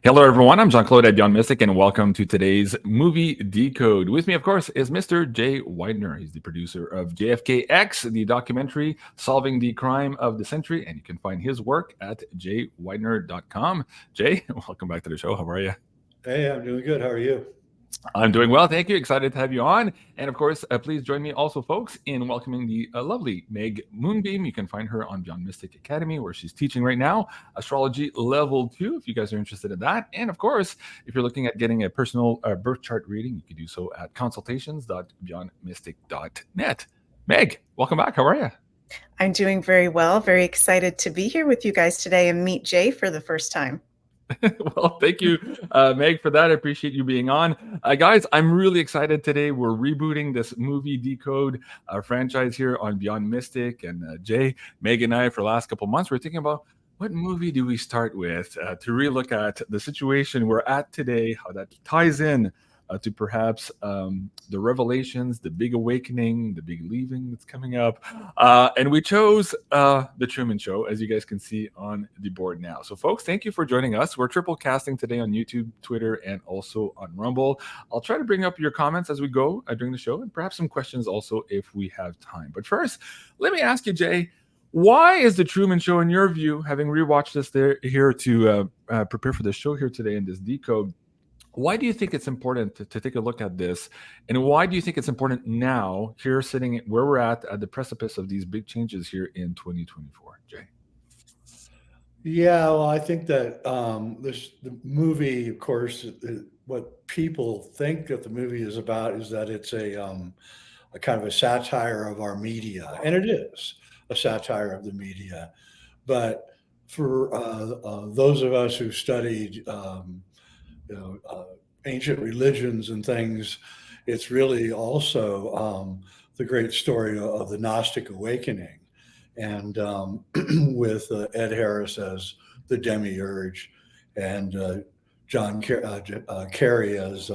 Hello, everyone. I'm Jean-Claude at Beyond Mystic, and welcome to today's movie Decode. With me, of course, is Mr. Jay Weidner. He's the producer of JFKX, the documentary Solving the Crime of the Century, and you can find his work at jweidner.com. Jay, welcome back to the show. How are you? Hey, I'm doing good. How are you? I'm doing well. Thank you. Excited to have you on. And of course, please join me also, folks, in welcoming the lovely Meg Moonbeam. You can find her on Beyond Mystic Academy, where she's teaching right now, Astrology Level 2, if you guys are interested in that. And of course, if you're looking at getting a personal birth chart reading, you can do so at consultations.beyondmystic.net. Meg, welcome back. How are you? I'm doing very well. Very excited to be here with you guys today and meet Jay for the first time. Well, thank you, Meg, for that. I appreciate you being on. Guys, I'm really excited today. We're rebooting this movie Decode franchise here on Beyond Mystic. And Jay, Meg, and I, for the last couple of months, we're thinking about what movie do we start with to relook at the situation we're at today, how that ties in to perhaps the revelations, the big awakening, the big leaving that's coming up. And we chose the Truman Show, as you guys can see on the board now. So, folks, thank you for joining us. We're triple casting today on YouTube, Twitter, and also on Rumble. I'll try to bring up your comments as we go during the show, and perhaps some questions also if we have time. But first, let me ask you, Jay, why is the Truman Show, in your view, having rewatched this here to prepare for the show here today in this Decode, why do you think it's important to take a look at this? And why do you think it's important now, here sitting where we're at the precipice of these big changes here in 2024, Jay? Yeah, well, I think that the movie, of course, what people think that the movie is about is that it's a kind of a satire of our media, and it is a satire of the media. But for those of us who studied ancient religions and things, it's really also the great story of the Gnostic awakening, and with Ed Harris as the demiurge, and Carrey as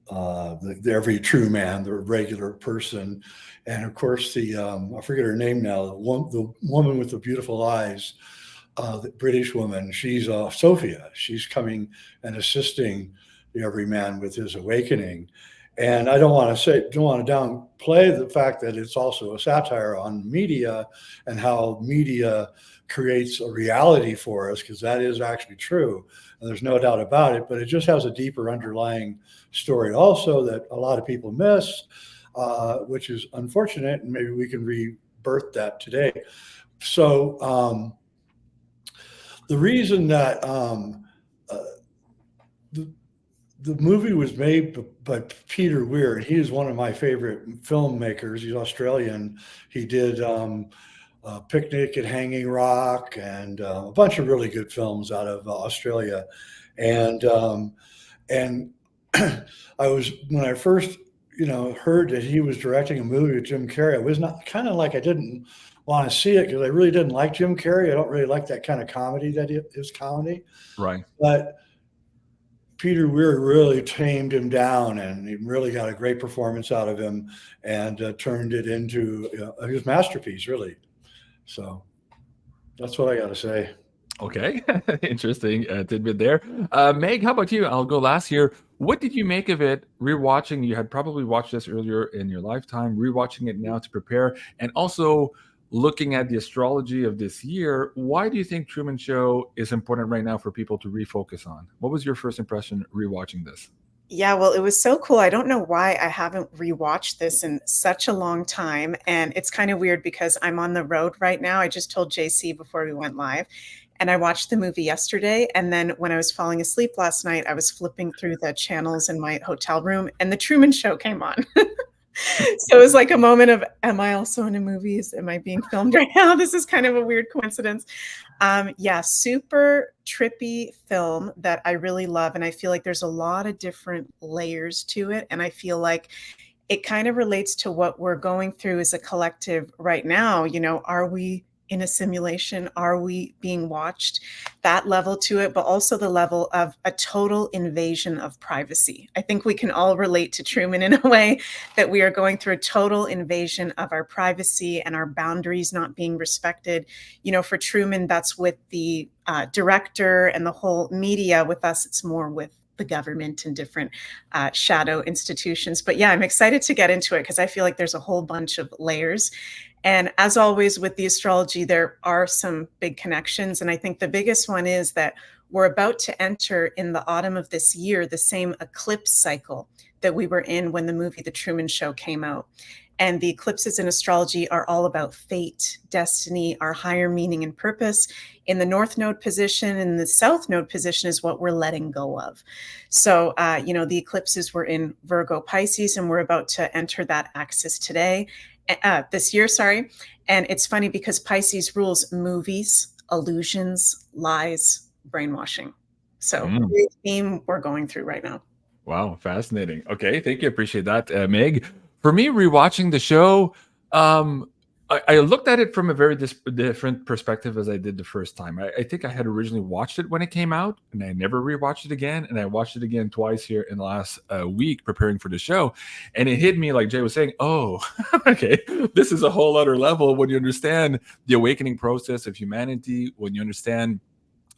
the every true man, the regular person, and of course the I forget her name now, the woman with the beautiful eyes. The British woman, she's Sophia. She's coming and assisting the everyman with his awakening. And I don't want to downplay the fact that it's also a satire on media and how media creates a reality for us, because that is actually true. And there's no doubt about it, but it just has a deeper underlying story also that a lot of people miss, which is unfortunate. And maybe we can rebirth that today. So, the reason that the movie was made by Peter Weir, and he is one of my favorite filmmakers. He's Australian. He did Picnic at Hanging Rock and a bunch of really good films out of Australia. And I was, when I first heard that he was directing a movie with Jim Carrey, I was not kind of like, I didn't want to see it because I really didn't like Jim Carrey. I don't really like that kind of comedy that is comedy. Right. But Peter Weir really tamed him down, and he really got a great performance out of him, and turned it into his masterpiece, really. So that's what I got to say. Okay. Interesting tidbit there. Meg, how about you? I'll go last here. What did you make of it rewatching? You had probably watched this earlier in your lifetime, rewatching it now to prepare, and also looking at the astrology of this year. Why do you think Truman Show is important right now for people to refocus on? What was your first impression rewatching this? Yeah, well, it was so cool. I don't know why I haven't rewatched this in such a long time. And it's kind of weird because I'm on the road right now. I just told JC before we went live. And I watched the movie yesterday. And then when I was falling asleep last night, I was flipping through the channels in my hotel room and the Truman Show came on. So it was like a moment of, am I also in a movie? Am I being filmed right now? This is kind of a weird coincidence. Yeah, super trippy film that I really love. And I feel like there's a lot of different layers to it. And I feel like it kind of relates to what we're going through as a collective right now. Are we in a simulation? Are we being watched? That level to it, but also the level of a total invasion of privacy. I think we can all relate to Truman in a way that we are going through a total invasion of our privacy and our boundaries not being respected. You know, for Truman, that's with the director and the whole media. With us, it's more with the government and different shadow institutions. But yeah, I'm excited to get into it because I feel like there's a whole bunch of layers. And as always with the astrology, there are some big connections. And I think the biggest one is that we're about to enter in the autumn of this year the same eclipse cycle that we were in when the movie The Truman Show came out. And the eclipses in astrology are all about fate, destiny, our higher meaning and purpose. In the North Node position and the South Node position is what we're letting go of. So, you know, the eclipses were in Virgo Pisces, and we're about to enter that axis this year, sorry. And it's funny because Pisces rules movies, illusions, lies, brainwashing. So the theme we're going through right now. Wow, fascinating. Okay, thank you. Appreciate that, Meg. For me, rewatching the show, I looked at it from a very different perspective as I did the first time. I think I had originally watched it when it came out, and I never rewatched it again. And I watched it again twice here in the last week preparing for the show. And it hit me, like Jay was saying, oh, okay, this is a whole other level when you understand the awakening process of humanity, when you understand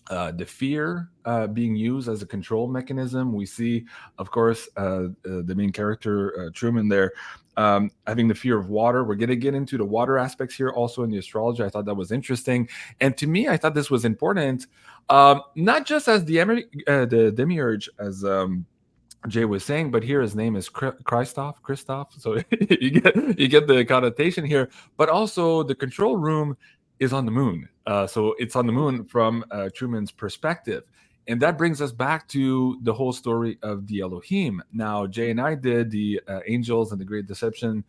the fear being used as a control mechanism. We see, of course, the main character, Truman, there having the fear of water. We're going to get into the water aspects here also in the astrology. I thought that was interesting. And to me, I thought this was important, not just as the demiurge, as Jay was saying, but here his name is Christoph. So you get the connotation here, but also the control room is on the moon. So it's on the moon from Truman's perspective. And that brings us back to the whole story of the Elohim. Now, Jay and I did the Angels and the Great Deception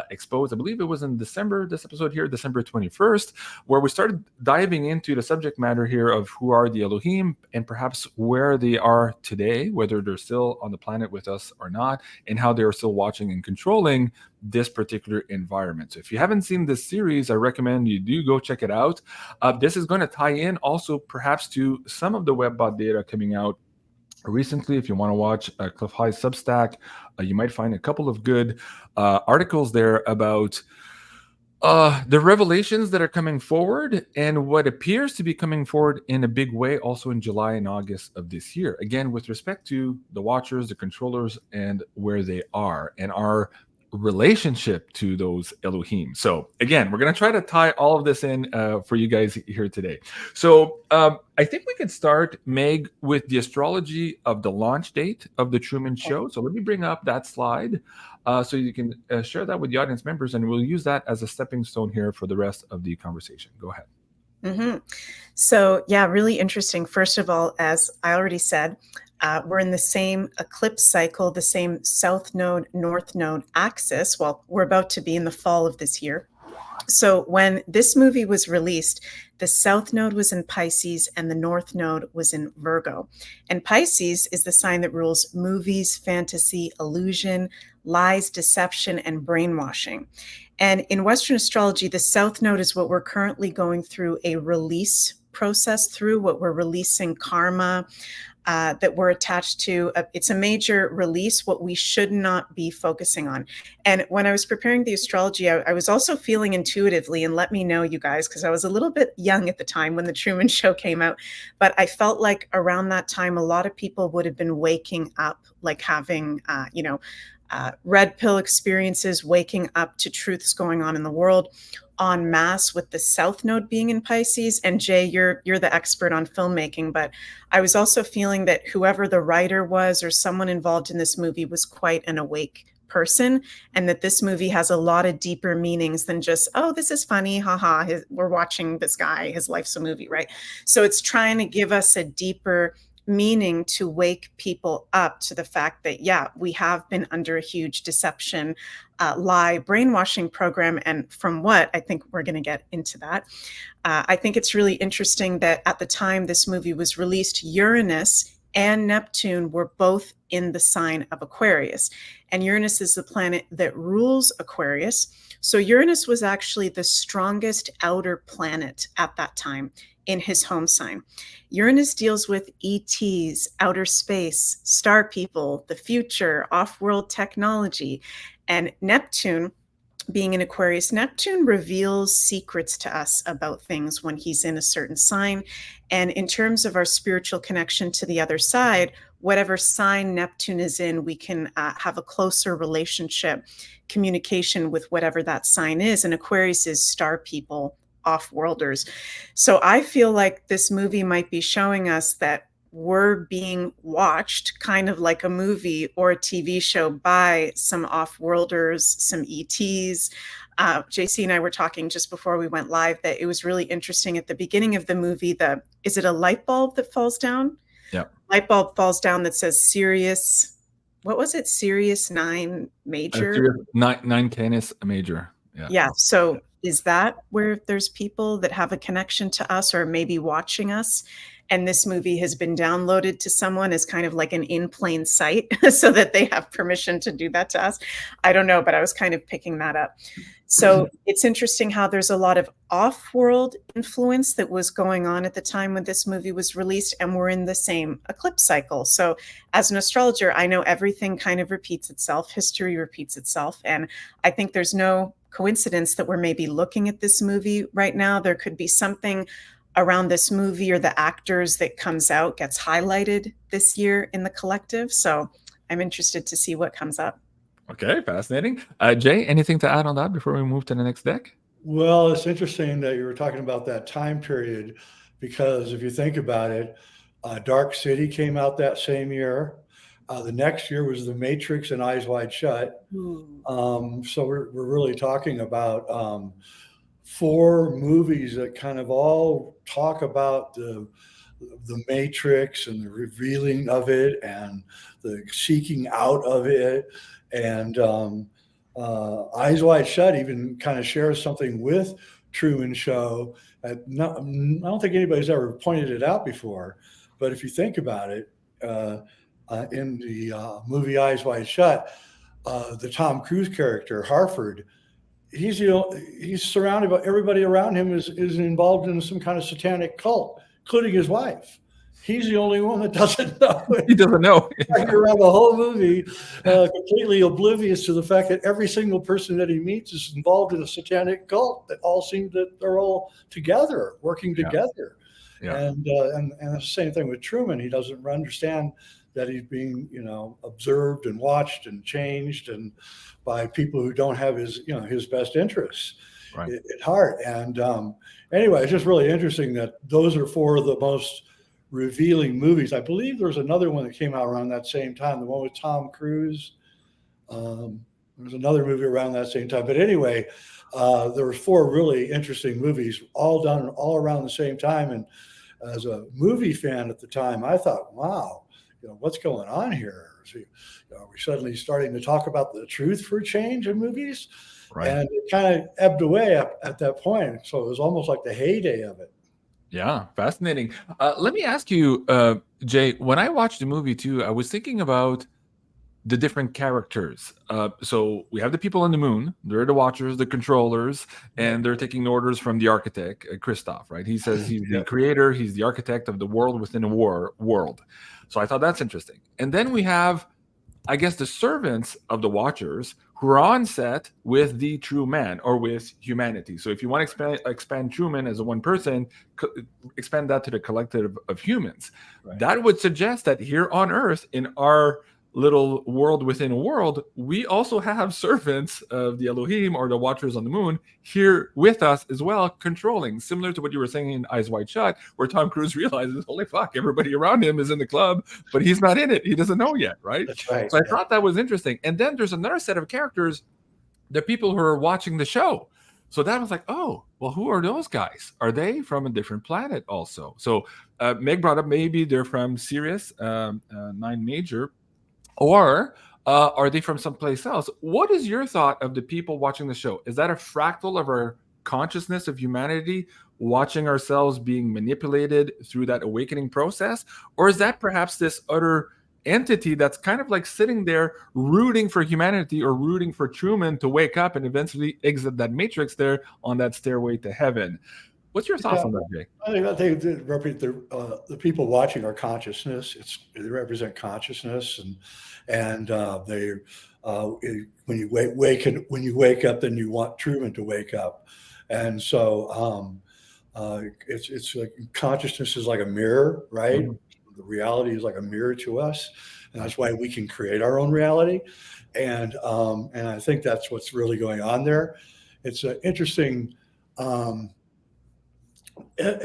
Exposed. I believe it was in December, this episode here, December 21st, where we started diving into the subject matter here of who are the Elohim and perhaps where they are today, whether they're still on the planet with us or not, and how they are still watching and controlling this particular environment. So if you haven't seen this series, I recommend you do go check it out. This is going to tie in also perhaps to some of the WebBot data coming out recently. If you want to watch Cliff High's Substack, you might find a couple of good articles there about the revelations that are coming forward and what appears to be coming forward in a big way also in July and August of this year. Again, with respect to the watchers, the controllers, and where they are and our relationship to those Elohim. So again, we're going to try to tie all of this in for you guys here today. So I think we could start, Meg, with the astrology of the launch date of the Truman Show. So let me bring up that slide so you can share that with the audience members, and we'll use that as a stepping stone here for the rest of the conversation. Go ahead. Mm-hmm. So yeah, really interesting. First of all, as I already said, we're in the same eclipse cycle, the same South Node, North Node axis. Well, we're about to be in the fall of this year. So when this movie was released, the South Node was in Pisces and the North Node was in Virgo. And Pisces is the sign that rules movies, fantasy, illusion, lies, deception, and brainwashing. And in Western astrology, the South Node is what we're currently going through a release process through, what we're releasing karma, that we're attached to. It's a major release, what we should not be focusing on. And when I was preparing the astrology, I was also feeling intuitively, and let me know, you guys, because I was a little bit young at the time when the Truman Show came out, but I felt like around that time, a lot of people would have been waking up, like having, red pill experiences, waking up to truths going on in the world en masse, with the South Node being in Pisces. And Jay, you're the expert on filmmaking, but I was also feeling that whoever the writer was or someone involved in this movie was quite an awake person, and that this movie has a lot of deeper meanings than just, oh, this is funny, haha, we're watching this guy, his life's a movie, right? So it's trying to give us a deeper meaning to wake people up to the fact that, yeah, we have been under a huge deception, lie, brainwashing program. And from what I think we're going to get into that, I think it's really interesting that at the time this movie was released, Uranus and Neptune were both in the sign of Aquarius. And Uranus is the planet that rules Aquarius. So Uranus was actually the strongest outer planet at that time in his home sign. Uranus deals with ETs, outer space, star people, the future, off-world technology. And Neptune, being in Aquarius, Neptune reveals secrets to us about things when he's in a certain sign. And in terms of our spiritual connection to the other side, whatever sign Neptune is in, we can have a closer relationship, communication with whatever that sign is. And Aquarius is star people, off-worlders. So I feel like this movie might be showing us that we're being watched kind of like a movie or a TV show by some off-worlders, some ETs. JC and I were talking just before we went live that it was really interesting at the beginning of the movie. Is it a light bulb that falls down? Yeah. Light bulb falls down that says Sirius. What was it? Sirius 9 major? Sirius 9 Canis major. Yeah. So is that where there's people that have a connection to us or maybe watching us? And this movie has been downloaded to someone as kind of like an in plain sight so that they have permission to do that to us. I don't know, but I was kind of picking that up. So it's interesting how there's a lot of off-world influence that was going on at the time when this movie was released, and we're in the same eclipse cycle. So as an astrologer, I know everything kind of repeats itself. History repeats itself. And I think there's no coincidence that we're maybe looking at this movie right now. There could be something around this movie or the actors that comes out gets highlighted this year in the collective. So I'm interested to see what comes up. Okay, fascinating. Jay, anything to add on that before we move to the next deck? Well, it's interesting that you were talking about that time period, because if you think about it, Dark City came out that same year. The next year was The Matrix and Eyes Wide Shut. So we're really talking about 4 movies that kind of all talk about the Matrix and the revealing of it and the seeking out of it. And Eyes Wide Shut even kind of shares something with Truman Show. I don't think anybody's ever pointed it out before, but if you think about it, in the movie Eyes Wide Shut, the Tom Cruise character, Harford, he's surrounded by everybody around him is involved in some kind of satanic cult, including his wife. He's the only one that doesn't know. He doesn't know. Around the whole movie, completely oblivious to the fact that every single person that he meets is involved in a satanic cult that all seem that they're all together, working together. Yeah. And the same thing with Truman. He doesn't understand that he's being, observed and watched and changed and by people who don't have his best interests at heart. And anyway, it's just really interesting that those are 4 of the most revealing movies. I believe there's another one that came out around that same time, the one with Tom Cruise. There's another movie around that same time. But anyway, there were 4 really interesting movies, all done all around the same time. And as a movie fan at the time, I thought, wow, what's going on here? Are we suddenly starting to talk about the truth for a change in movies? Right. And it kind of ebbed away at that point. So it was almost like the heyday of it. Yeah, fascinating. Let me ask you, Jay, when I watched the movie too, I was thinking about the different characters. So we have the people on the moon. They're the watchers, the controllers, and they're taking orders from the architect, Christoph, right? He says he's the creator. He's the architect of the world within a world. So I thought that's interesting. And then we have, I guess, the servants of the watchers who are on set with the true man or with humanity. So if you want to expand Truman as a one person, expand that to the collective of humans. Right. That would suggest that here on Earth, in our little world within a world, we also have servants of the Elohim or the watchers on the moon here with us as well, controlling, similar to what you were saying in Eyes Wide Shut, where Tom Cruise realizes, holy fuck, everybody around him is in the club, but he's not in it. He doesn't know yet, right? That's right. So I thought that was interesting. And then there's another set of characters, the people who are watching the show. So that was like, oh, well, who are those guys? Are they from a different planet also? So Meg brought up maybe they're from Sirius 9 Major, or are they from someplace else? What is your thought of the people watching the show? Is that a fractal of our consciousness of humanity watching ourselves being manipulated through that awakening process? Or is that perhaps this other entity that's kind of like sitting there rooting for humanity or rooting for Truman to wake up and eventually exit that matrix there on that stairway to heaven? What's your thoughts on that, Jay? I think they represent the people watching our consciousness. They represent consciousness, and they when you wake up, then you want Truman to wake up, and so it's like consciousness is like a mirror, right? Mm-hmm. The reality is like a mirror to us, and that's why we can create our own reality, and I think that's what's really going on there. It's an interesting. Ed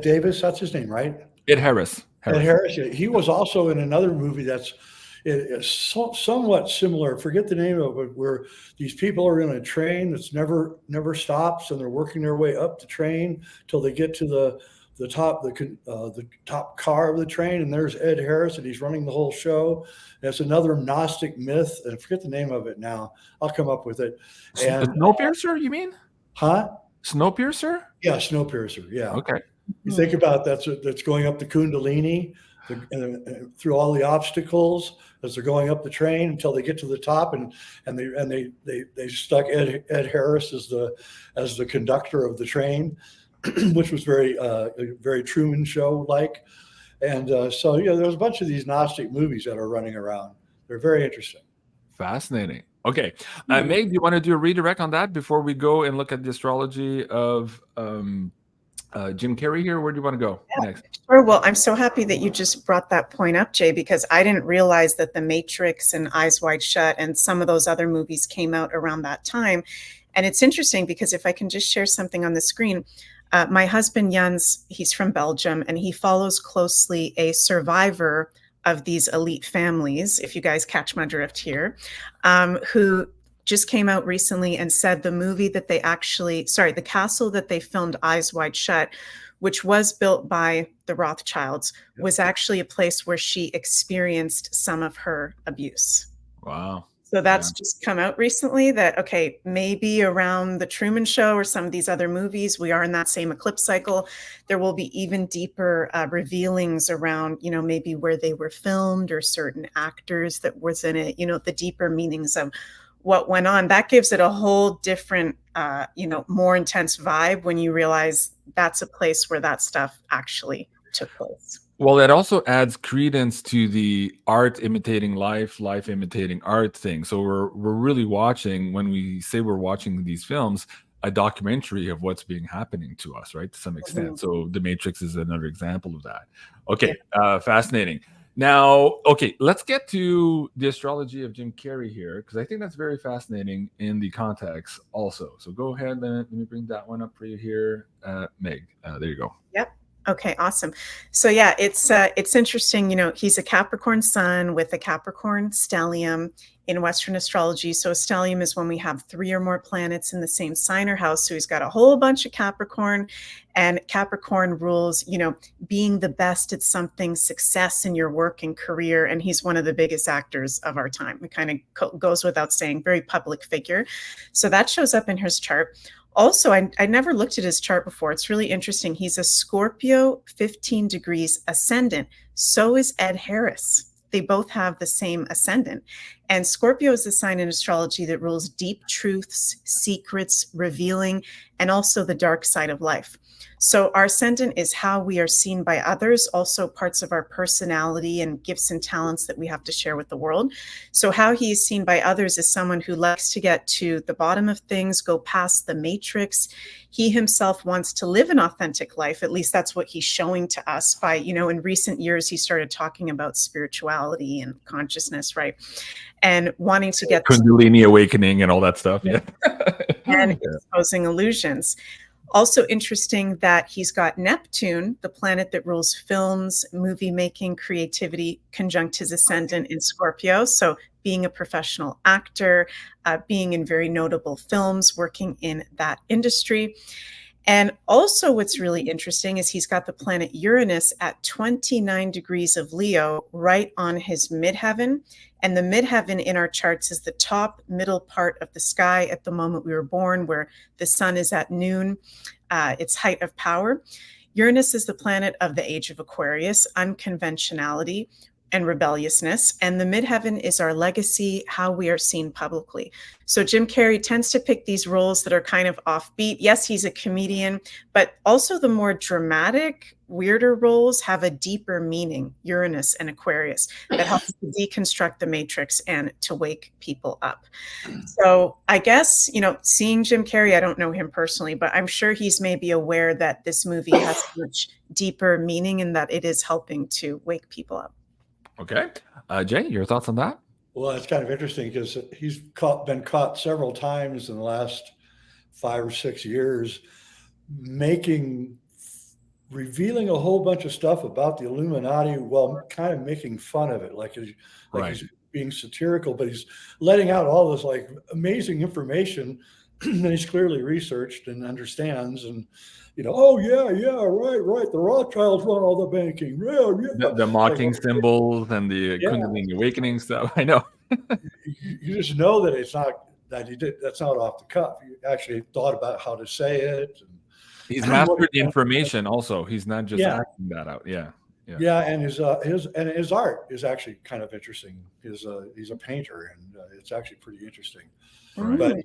Davis, that's his name, right? Ed Harris. Ed Harris. He was also in another movie that's somewhat similar. Forget the name of it, where these people are in a train that's never stops, and they're working their way up the train till they get to the top car of the train, and there's Ed Harris, and he's running the whole show. That's another Gnostic myth, and I forget the name of it now. I'll come up with it. And Snowpiercer, you mean? Huh? Snowpiercer? Yeah, Snowpiercer. Yeah. Okay. You think about that's going up the Kundalini through all the obstacles as they're going up the train until they get to the top, and they stuck Ed Harris as the conductor of the train, which was very Truman Show like, and so there's a bunch of these Gnostic movies that are running around. They're very interesting. Fascinating. Okay. Meg, do you want to do a redirect on that before we go and look at the astrology of Jim Carrey here? Where do you want to go next? Sure. Well, I'm so happy that you just brought that point up, Jay, because I didn't realize that The Matrix and Eyes Wide Shut and some of those other movies came out around that time. And it's interesting because if I can just share something on the screen, my husband, Jens, he's from Belgium, and he follows closely a survivor of these elite families, if you guys catch my drift here, who just came out recently and said the castle that they filmed Eyes Wide Shut, which was built by the Rothschilds, was actually a place where she experienced some of her abuse. Wow. So that's just come out recently that, okay, maybe around the Truman Show or some of these other movies, we are in that same eclipse cycle. There will be even deeper revealings around, maybe where they were filmed or certain actors that was in it, the deeper meanings of what went on. That gives it a whole different, more intense vibe when you realize that's a place where that stuff actually took place. Well, it also adds credence to the art imitating life, life imitating art thing. So we're really watching, when we say we're watching these films, a documentary of what's being happening to us, right? To some extent. Mm-hmm. So The Matrix is another example of that. Okay, fascinating. Now, okay, let's get to the astrology of Jim Carrey here, because I think that's very fascinating in the context also. So go ahead, let me bring that one up for you here, Meg. There you go. Yep. Okay, awesome. So yeah, it's interesting. He's a Capricorn sun with a Capricorn stellium in Western astrology. So a stellium is when we have 3 or more planets in the same sign or house. So he's got a whole bunch of Capricorn, and Capricorn rules, being the best at something, success in your work and career. And he's one of the biggest actors of our time. It kind of goes without saying, very public figure. So that shows up in his chart. Also, I never looked at his chart before. It's really interesting. He's a Scorpio 15 degrees ascendant. So is Ed Harris. They both have the same ascendant. And Scorpio is the sign in astrology that rules deep truths, secrets, revealing, and also the dark side of life. So our ascendant is how we are seen by others, also parts of our personality and gifts and talents that we have to share with the world. So how he is seen by others is someone who likes to get to the bottom of things, go past the matrix. He himself wants to live an authentic life. At least that's what he's showing to us by, in recent years, he started talking about spirituality and consciousness, right? And wanting to get Kundalini awakening and all that stuff. Yeah. And exposing illusions. Also interesting that he's got Neptune, the planet that rules films, movie making, creativity, conjunct his ascendant in Scorpio. So being a professional actor, being in very notable films, working in that industry. And also, what's really interesting is he's got the planet Uranus at 29 degrees of Leo, right on his midheaven. And the midheaven in our charts is the top middle part of the sky at the moment we were born, where the sun is at noon, its height of power. Uranus is the planet of the age of Aquarius, unconventionality and rebelliousness. And the midheaven is our legacy, how we are seen publicly. So Jim Carrey tends to pick these roles that are kind of offbeat. Yes, he's a comedian, but also the more dramatic, weirder roles have a deeper meaning, Uranus and Aquarius, that helps to deconstruct the matrix and to wake people up. So I guess, seeing Jim Carrey, I don't know him personally, but I'm sure he's maybe aware that this movie has much deeper meaning and that it is helping to wake people up. Okay. Jay, your thoughts on that? Well, it's kind of interesting because he's been caught several times in the last 5 or 6 years revealing a whole bunch of stuff about the Illuminati while kind of making fun of it, like he's being satirical, but he's letting out all this like amazing information that he's clearly researched and understands. And oh yeah, right. The Rothschilds run all the banking. Yeah. The mocking symbols and the Kundalini awakening stuff. I know. You just know that it's not that he did. That's not off the cuff. You actually thought about how to say it. And he's mastered the information. Also, he's not just acting that out. Yeah. And his art is actually kind of interesting. He's a painter, and it's actually pretty interesting. Right. But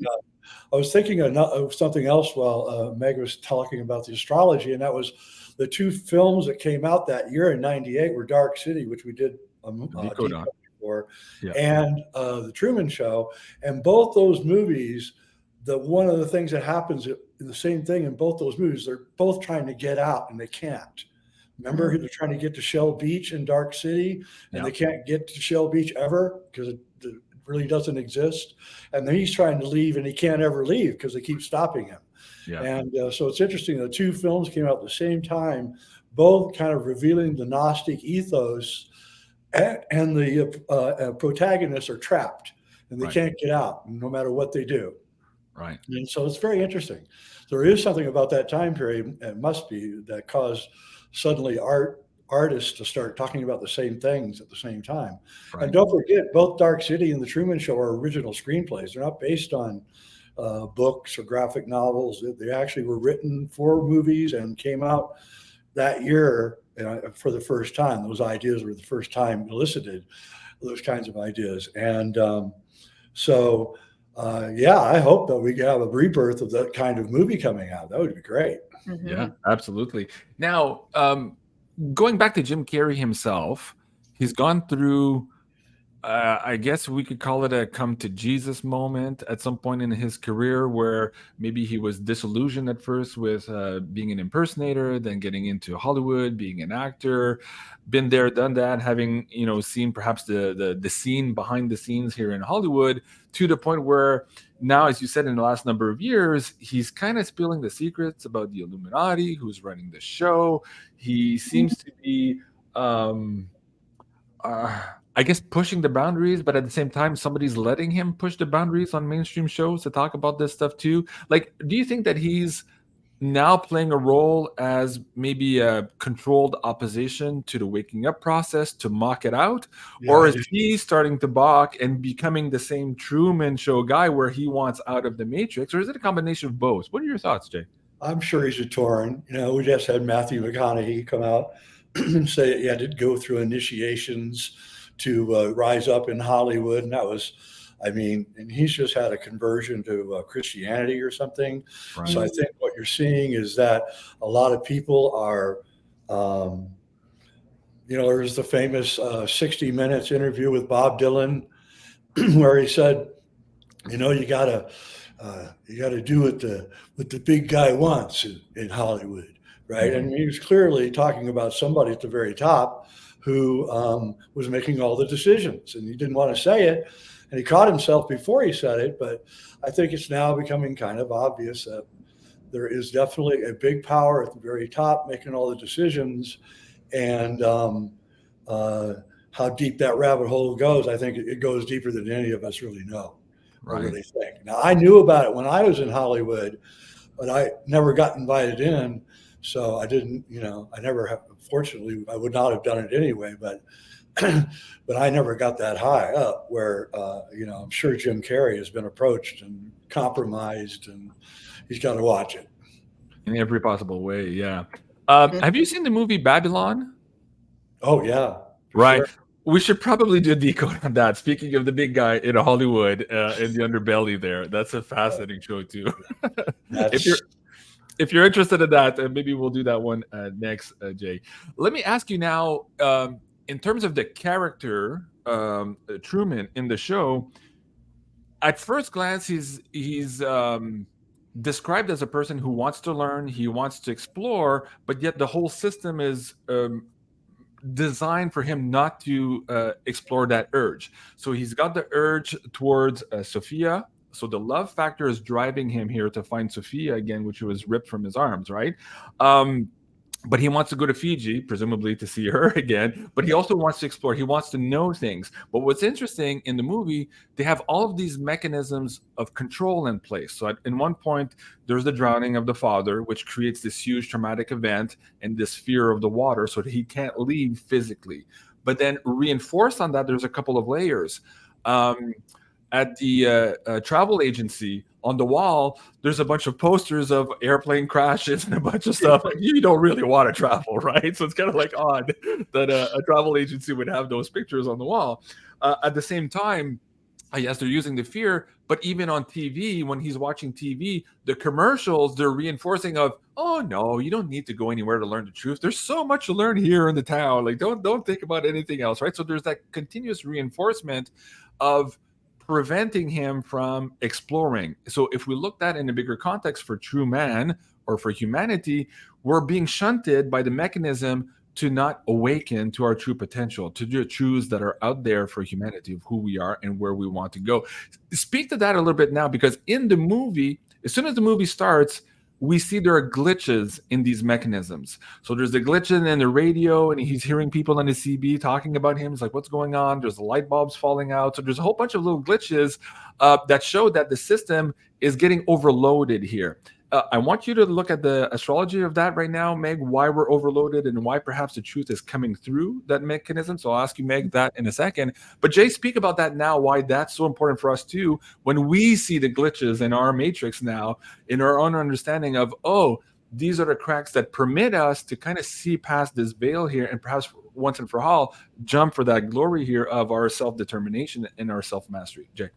I was thinking of something else while Meg was talking about the astrology, and that was the 2 films that came out that year in '98 were Dark City, which we did Decode before, and the Truman Show. And both those movies, one of the things that happens, the same thing in both those movies, they're both trying to get out and they can't. Remember, they're trying to get to Shell Beach in Dark City, and they can't get to Shell Beach ever because it really doesn't exist. And then he's trying to leave, and he can't ever leave because they keep stopping him. Yeah. And so it's interesting. The 2 films came out at the same time, both kind of revealing the Gnostic ethos, and the protagonists are trapped, and they can't get out no matter what they do. Right. And so it's very interesting. There is something about that time period, it must be, that caused suddenly artists to start talking about the same things at the same time. Right. And don't forget, both Dark City and the Truman Show are original screenplays. They're not based on books or graphic novels. They actually were written for movies and came out that year for the first time. Those ideas were the first time elicited, those kinds of ideas. And I hope that we can have a rebirth of that kind of movie coming out. That would be great. Mm-hmm. Yeah, absolutely. Now, going back to Jim Carrey himself, he's gone through, I guess we could call it a come to Jesus moment at some point in his career, where maybe he was disillusioned at first with being an impersonator, then getting into Hollywood, being an actor, been there, done that, having seen perhaps the scene behind the scenes here in Hollywood, to the point where now, as you said, in the last number of years, he's kind of spilling the secrets about the Illuminati, who's running the show. He seems to be, I guess, pushing the boundaries, but at the same time, somebody's letting him push the boundaries on mainstream shows to talk about this stuff too. Like, do you think that he's now playing a role as maybe a controlled opposition to the waking up process to mock it out? Yeah, or is he starting to balk and becoming the same Truman Show guy where he wants out of the matrix? Or is it a combination of both? What are your thoughts, Jay? I'm sure he's a torn. We just had Matthew McConaughey come out and say he had to go through initiations to rise up in Hollywood. And that was, and he's just had a conversion to Christianity or something. Right. So I think what you're seeing is that a lot of people are, there's the famous 60 Minutes interview with Bob Dylan where he said, you gotta do what the big guy wants in Hollywood, right? Mm-hmm. And he was clearly talking about somebody at the very top who was making all the decisions, and he didn't want to say it, and he caught himself before he said it. But I think it's now becoming kind of obvious that there is definitely a big power at the very top making all the decisions, and how deep that rabbit hole goes, I think it goes deeper than any of us really know. Right. Or really think. Now, I knew about it when I was in Hollywood, but I never got invited in. So I didn't, I never have, fortunately, I would not have done it anyway, but I never got that high up where, I'm sure Jim Carrey has been approached and compromised, and he's got to watch it. In every possible way, yeah. Have you seen the movie Babylon? Oh, yeah. Right. Sure. We should probably do a decode on that. Speaking of the big guy in Hollywood, in the underbelly there. That's a fascinating show, too. If you're interested in that, maybe we'll do that one next, Jay. Let me ask you now, in terms of the character, Truman in the show, at first glance, he's described as a person who wants to learn, he wants to explore, but yet the whole system is designed for him not to explore that urge. So he's got the urge towards Sophia. So the love factor is driving him here to find Sophia again, which was ripped from his arms, right? But he wants to go to Fiji, presumably to see her again. But he also wants to explore. He wants to know things. But what's interesting in the movie, they have all of these mechanisms of control in place. So in one point, there's the drowning of the father, which creates this huge traumatic event and this fear of the water so that he can't leave physically. But then reinforced on that, there's a couple of layers. At the travel agency, on the wall, there's a bunch of posters of airplane crashes and a bunch of stuff. Like, you don't really want to travel, right? So it's kind of like odd that a travel agency would have those pictures on the wall. At the same time, yes, they're using the fear, but even on TV, when he's watching TV, the commercials, they're reinforcing of, oh no, you don't need to go anywhere to learn the truth. There's so much to learn here in the town. Like, don't think about anything else, right? So there's that continuous reinforcement of preventing him from exploring. So if we look at in a bigger context for true man or for humanity, we're being shunted by the mechanism to not awaken to our true potential, to the truths that are out there for humanity of who we are and where we want to go. Speak to that a little bit now, because in the movie, as soon as the movie starts, we see there are glitches in these mechanisms. So there's a glitch in the radio, and he's hearing people on the CB talking about him. He's like, what's going on? There's the light bulbs falling out. So there's a whole bunch of little glitches that show that the system is getting overloaded here. I want you to look at the astrology of that right now, Meg, why we're overloaded and why perhaps the truth is coming through that mechanism. So I'll ask you, Meg, that in a second. But Jay, speak about that now, why that's so important for us too, when we see the glitches in our matrix now, in our own understanding of, oh, these are the cracks that permit us to kind of see past this veil here and perhaps once and for all, jump for that glory here of our self-determination and our self-mastery. Jay.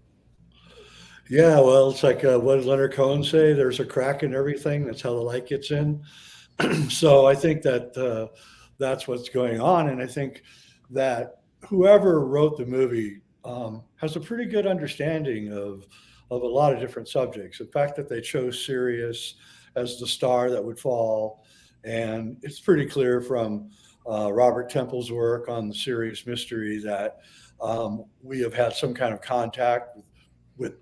Yeah, well, it's like what did Leonard Cohen say? There's a crack in everything. That's how the light gets in. So I think that that's what's going on. And I think that whoever wrote the movie has a pretty good understanding of a lot of different subjects. The fact that they chose Sirius as the star that would fall. And it's pretty clear from Robert Temple's work on the Sirius mystery that we have had some kind of contact with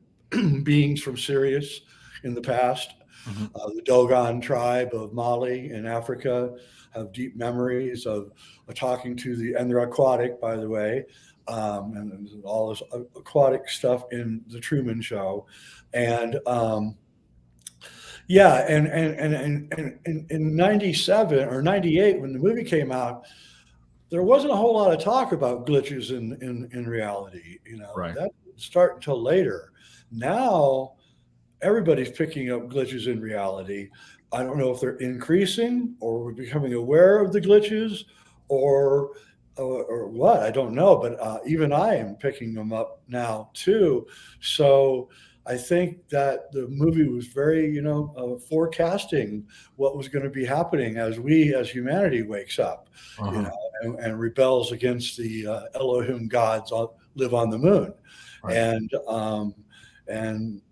beings from Sirius in the past. Mm-hmm. The Dogon tribe of Mali in Africa have deep memories of talking to and they're aquatic, by the way, and all this aquatic stuff in the Truman Show. And yeah, and in 97 or 98, when the movie came out, there wasn't a whole lot of talk about glitches in reality. Right. That didn't start until later. Now, everybody's picking up glitches in reality. I don't know if they're increasing or we're becoming aware of the glitches or what. I don't know, but even I am picking them up now too. So I think that the movie was very, forecasting what was going to be happening as humanity wakes up, and rebels against the Elohim gods live on the moon. Right. And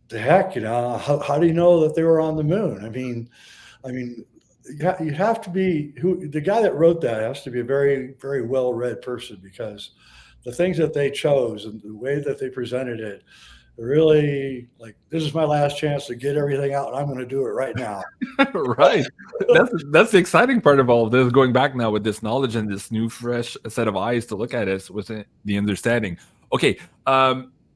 the heck, how do you know that they were on the moon? I mean, you have to be the guy that wrote that has to be a very, very well-read person, because the things that they chose and the way that they presented it, really like, this is my last chance to get everything out, and I'm going to do it right now. Right. That's the exciting part of all of this. Going back now with this knowledge and this new, fresh set of eyes to look at it with the understanding. Okay.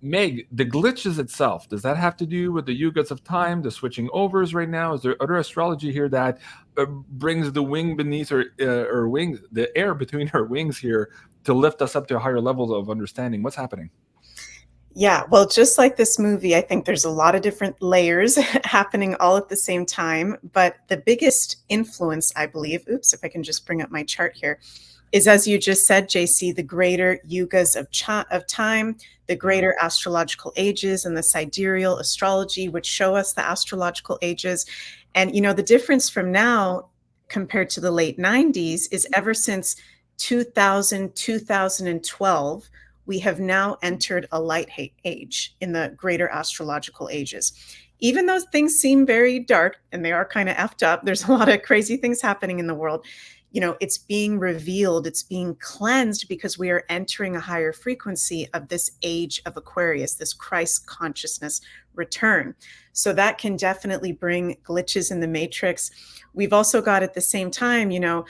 Meg, the glitches itself, does that have to do with the Yugas of time, the switching overs right now? Is there other astrology here that brings the wing beneath her wings, the air between her wings here, to lift us up to higher levels of understanding? What's happening? Yeah, well, just like this movie, I think there's a lot of different layers happening all at the same time. But the biggest influence, I believe, oops, if I can just bring up my chart here, is, as you just said, JC, the greater yugas of time, the greater astrological ages, and the sidereal astrology, which show us the astrological ages. And, you know, the difference from now compared to the late 90s is ever since 2000, 2012, we have now entered a light age in the greater astrological ages. Even though things seem very dark and they are kind of effed up, there's a lot of crazy things happening in the world. You know, it's being revealed, it's being cleansed, because we are entering a higher frequency of this age of Aquarius, this Christ consciousness return. So that can definitely bring glitches in the matrix. We've also got, at the same time, you know,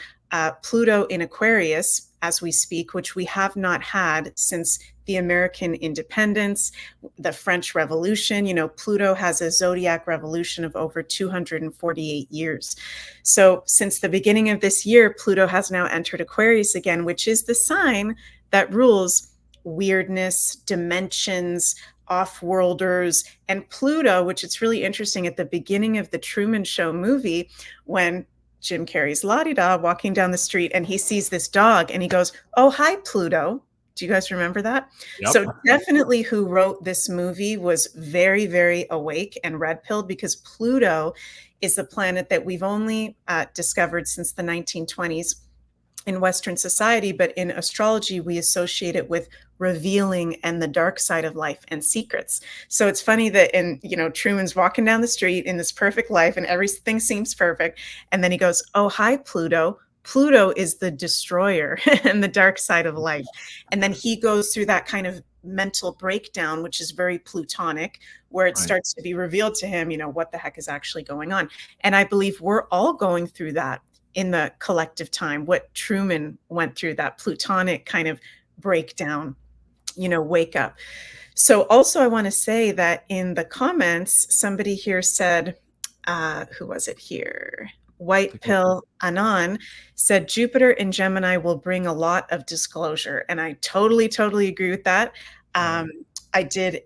Pluto in Aquarius as we speak, which we have not had since the American independence, the French Revolution. You know, Pluto has a zodiac revolution of over 248 years. So since the beginning of this year, Pluto has now entered Aquarius again, which is the sign that rules weirdness, dimensions, off-worlders. And Pluto, which it's really interesting, at the beginning of the Truman Show movie, when Jim Carrey's la-di-da walking down the street and he sees this dog and he goes, "Oh, hi, Pluto." Do you guys remember that? Yep. So definitely who wrote this movie was very, very awake and red-pilled, because Pluto is the planet that we've only discovered since the 1920s in Western society, but in astrology, we associate it with revealing and the dark side of life and secrets. So it's funny that Truman's walking down the street in this perfect life and everything seems perfect. And then he goes, "Oh, hi, Pluto." Pluto is the destroyer and the dark side of life. And then he goes through that kind of mental breakdown, which is very Plutonic, where it starts to be revealed to him, what the heck is actually going on. And I believe we're all going through that in the collective time, what Truman went through, that Plutonic kind of breakdown, wake up. So also I want to say that in the comments, somebody here said, who was it here? White Pill Anon said, Jupiter in Gemini will bring a lot of disclosure. And I totally, totally agree with that. I did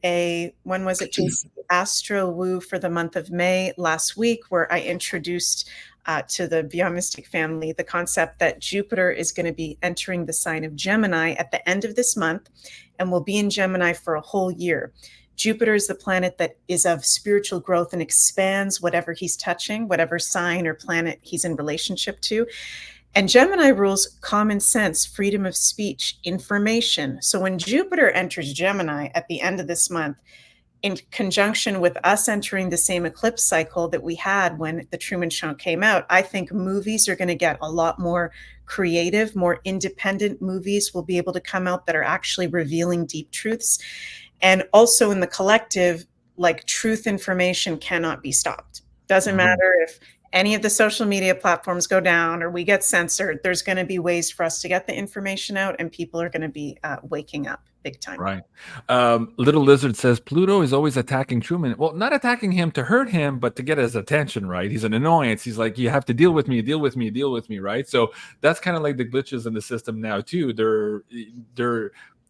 when was it, JC? Astro Woo for the month of May last week, where I introduced to the Beyond Mystic family the concept that Jupiter is going to be entering the sign of Gemini at the end of this month and will be in Gemini for a whole year. Jupiter is the planet that is of spiritual growth and expands whatever he's touching, whatever sign or planet he's in relationship to. And Gemini rules common sense, freedom of speech, information. So when Jupiter enters Gemini at the end of this month, in conjunction with us entering the same eclipse cycle that we had when the Truman Show came out, I think movies are going to get a lot more creative, more independent movies will be able to come out that are actually revealing deep truths. And also in the collective, like, truth information cannot be stopped. Doesn't matter if any of the social media platforms go down or we get censored, there's going to be ways for us to get the information out, and people are going to be waking up big time. Right. Little Lizard says Pluto is always attacking Truman. Well, not attacking him to hurt him, but to get his attention, right? He's an annoyance. He's like, you have to deal with me, right? So that's kind of like the glitches in the system now too.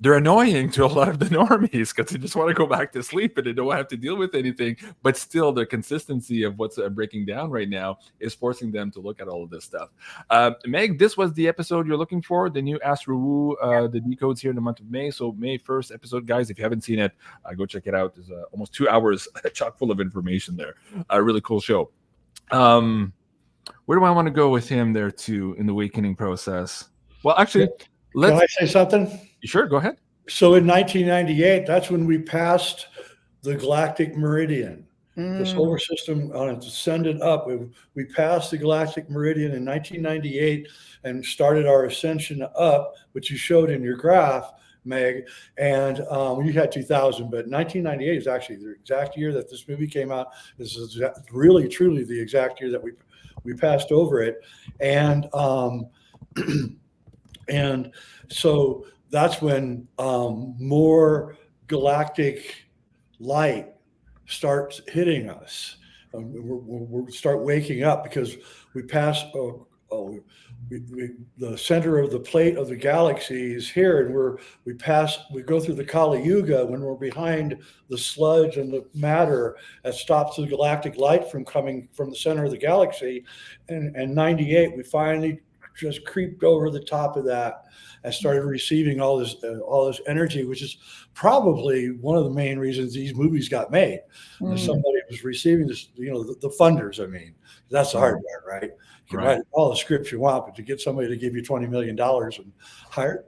They're annoying to a lot of the normies because they just want to go back to sleep and they don't have to deal with anything. But still, the consistency of what's breaking down right now is forcing them to look at all of this stuff. Meg, this was the episode you're looking for, the new Astro Woo, the decodes here in the month of May. So May 1st episode, guys, if you haven't seen it, go check it out. There's almost 2 hours chock full of information there. A really cool show. Where do I want to go with him there too in the awakening process? Well, actually, can I say something? Sure, go ahead. So in 1998, that's when we passed the galactic meridian. The solar system ascended up. We passed the galactic meridian in 1998 and started our ascension up, which you showed in your graph, Meg. And you had 2000, but 1998 is actually the exact year that this movie came out. This is really, truly the exact year that we passed over it. And and so that's when more galactic light starts hitting us. We'll start waking up because we pass the center of the plate of the galaxy is here, and we go through the Kali Yuga when we're behind the sludge and the matter that stops the galactic light from coming from the center of the galaxy. And 98, we finally just creeped over the top of that and started receiving all this energy, which is probably one of the main reasons these movies got made. Somebody was receiving this, the funders. I mean, that's the hard part, right? You can write all the scripts you want, but to get somebody to give you $20 million and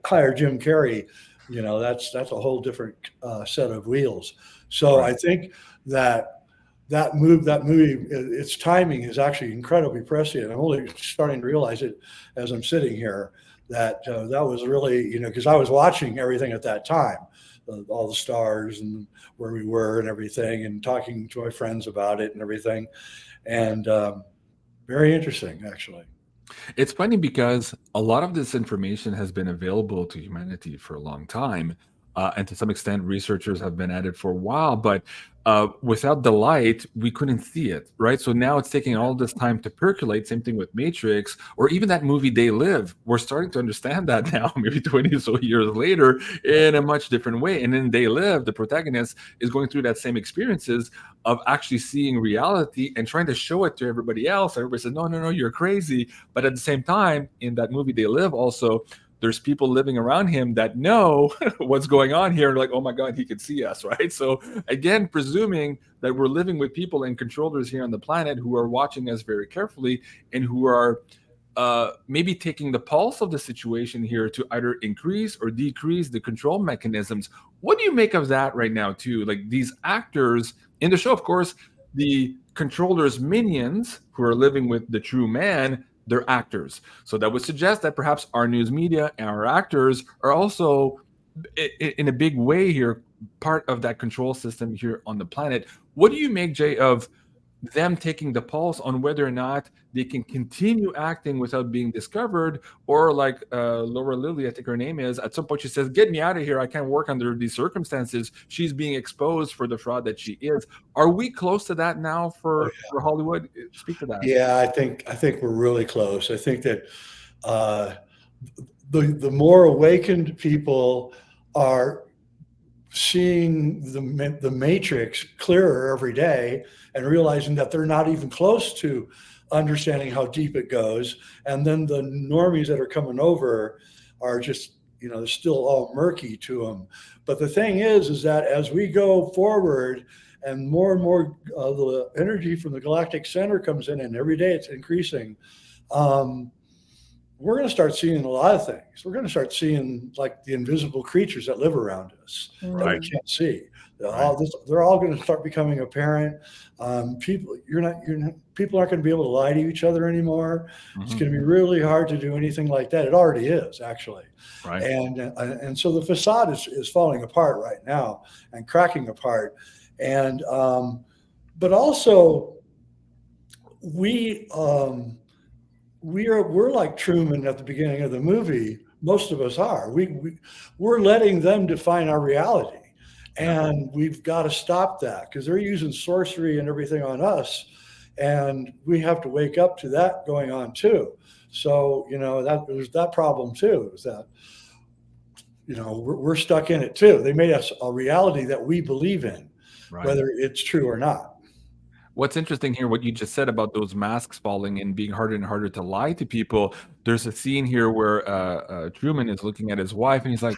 hire Jim Carrey, that's a whole different set of wheels. So I think that movie, its timing is actually incredibly prescient. I'm only starting to realize it as I'm sitting here that was really, because I was watching everything at that time, all the stars and where we were and everything, and talking to my friends about it and everything. And very interesting, actually. It's funny because a lot of this information has been available to humanity for a long time. And to some extent, researchers have been at it for a while, but without the light, we couldn't see it, right? So now it's taking all this time to percolate. Same thing with Matrix, or even that movie They Live. We're starting to understand that now, maybe 20 or so years later, in a much different way. And in They Live, the protagonist is going through that same experiences of actually seeing reality and trying to show it to everybody else. Everybody says, no, you're crazy. But at the same time, in that movie They Live also, there's people living around him that know what's going on here. Like, oh my God, he could see us, right? So again, presuming that we're living with people and controllers here on the planet who are watching us very carefully and who are maybe taking the pulse of the situation here to either increase or decrease the control mechanisms. What do you make of that right now too? Like these actors in the show, of course, the controllers' minions who are living with the true man, they're actors. So that would suggest that perhaps our news media and our actors are also, in a big way here, part of that control system here on the planet. What do you make, Jay, of them taking the pulse on whether or not they can continue acting without being discovered, or like Laura Lilly, I think her name is, at some point she says, get me out of here, I can't work under these circumstances. She's being exposed for the fraud that she is. Are we close to that now for Hollywood? Speak to that. Yeah, I think we're really close. I think that the more awakened people are seeing the matrix clearer every day and realizing that they're not even close to understanding how deep it goes. And then the normies that are coming over are just, they're still all murky to them. But the thing is that as we go forward and more the energy from the galactic center comes in, and every day it's increasing, we're going to start seeing a lot of things. We're going to start seeing like the invisible creatures that live around us that we can't see. They're all going to start becoming apparent. People aren't going to be able to lie to each other anymore. It's going to be really hard to do anything like that. It already is, actually. Right. And so the facade is falling apart right now and cracking apart. And but also we're like Truman at the beginning of the movie. Most of us are. We're letting them define our reality, and we've got to stop that because they're using sorcery and everything on us, and we have to wake up to that going on too. So that there's that problem too. Is that we're stuck in it too. They made us a reality that we believe in, whether it's true or not. What's interesting here, what you just said about those masks falling and being harder and harder to lie to people. There's a scene here where Truman is looking at his wife and he's like,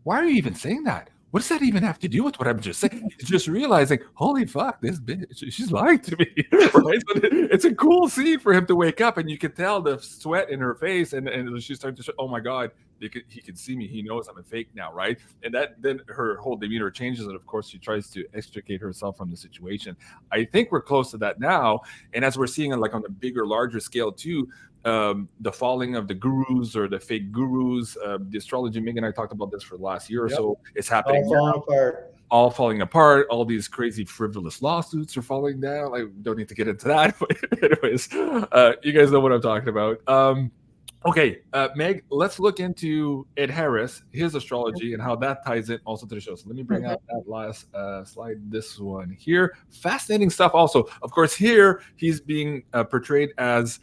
why are you even saying that? What does that even have to do with what I'm just saying? He's just realizing, holy fuck, this bitch, she's lying to me. Right? So it's a cool scene for him to wake up, and you can tell the sweat in her face, and she's starting to show, oh my God, he can see me. He knows I'm a fake now, right? And then her whole demeanor changes, and of course she tries to extricate herself from the situation. I think we're close to that now, and as we're seeing like on a bigger, larger scale too, the falling of the gurus or the fake gurus, the astrology. Meg and I talked about this for the last year or so. It's happening all falling apart. All these crazy frivolous lawsuits are falling down. I don't need to get into that, but anyways, you guys know what I'm talking about. Okay, Meg, let's look into Ed Harris, his astrology, and how that ties in also to the show. So let me bring Mhm. out that last slide, this one here. Fascinating stuff also. Of course, here he's being portrayed as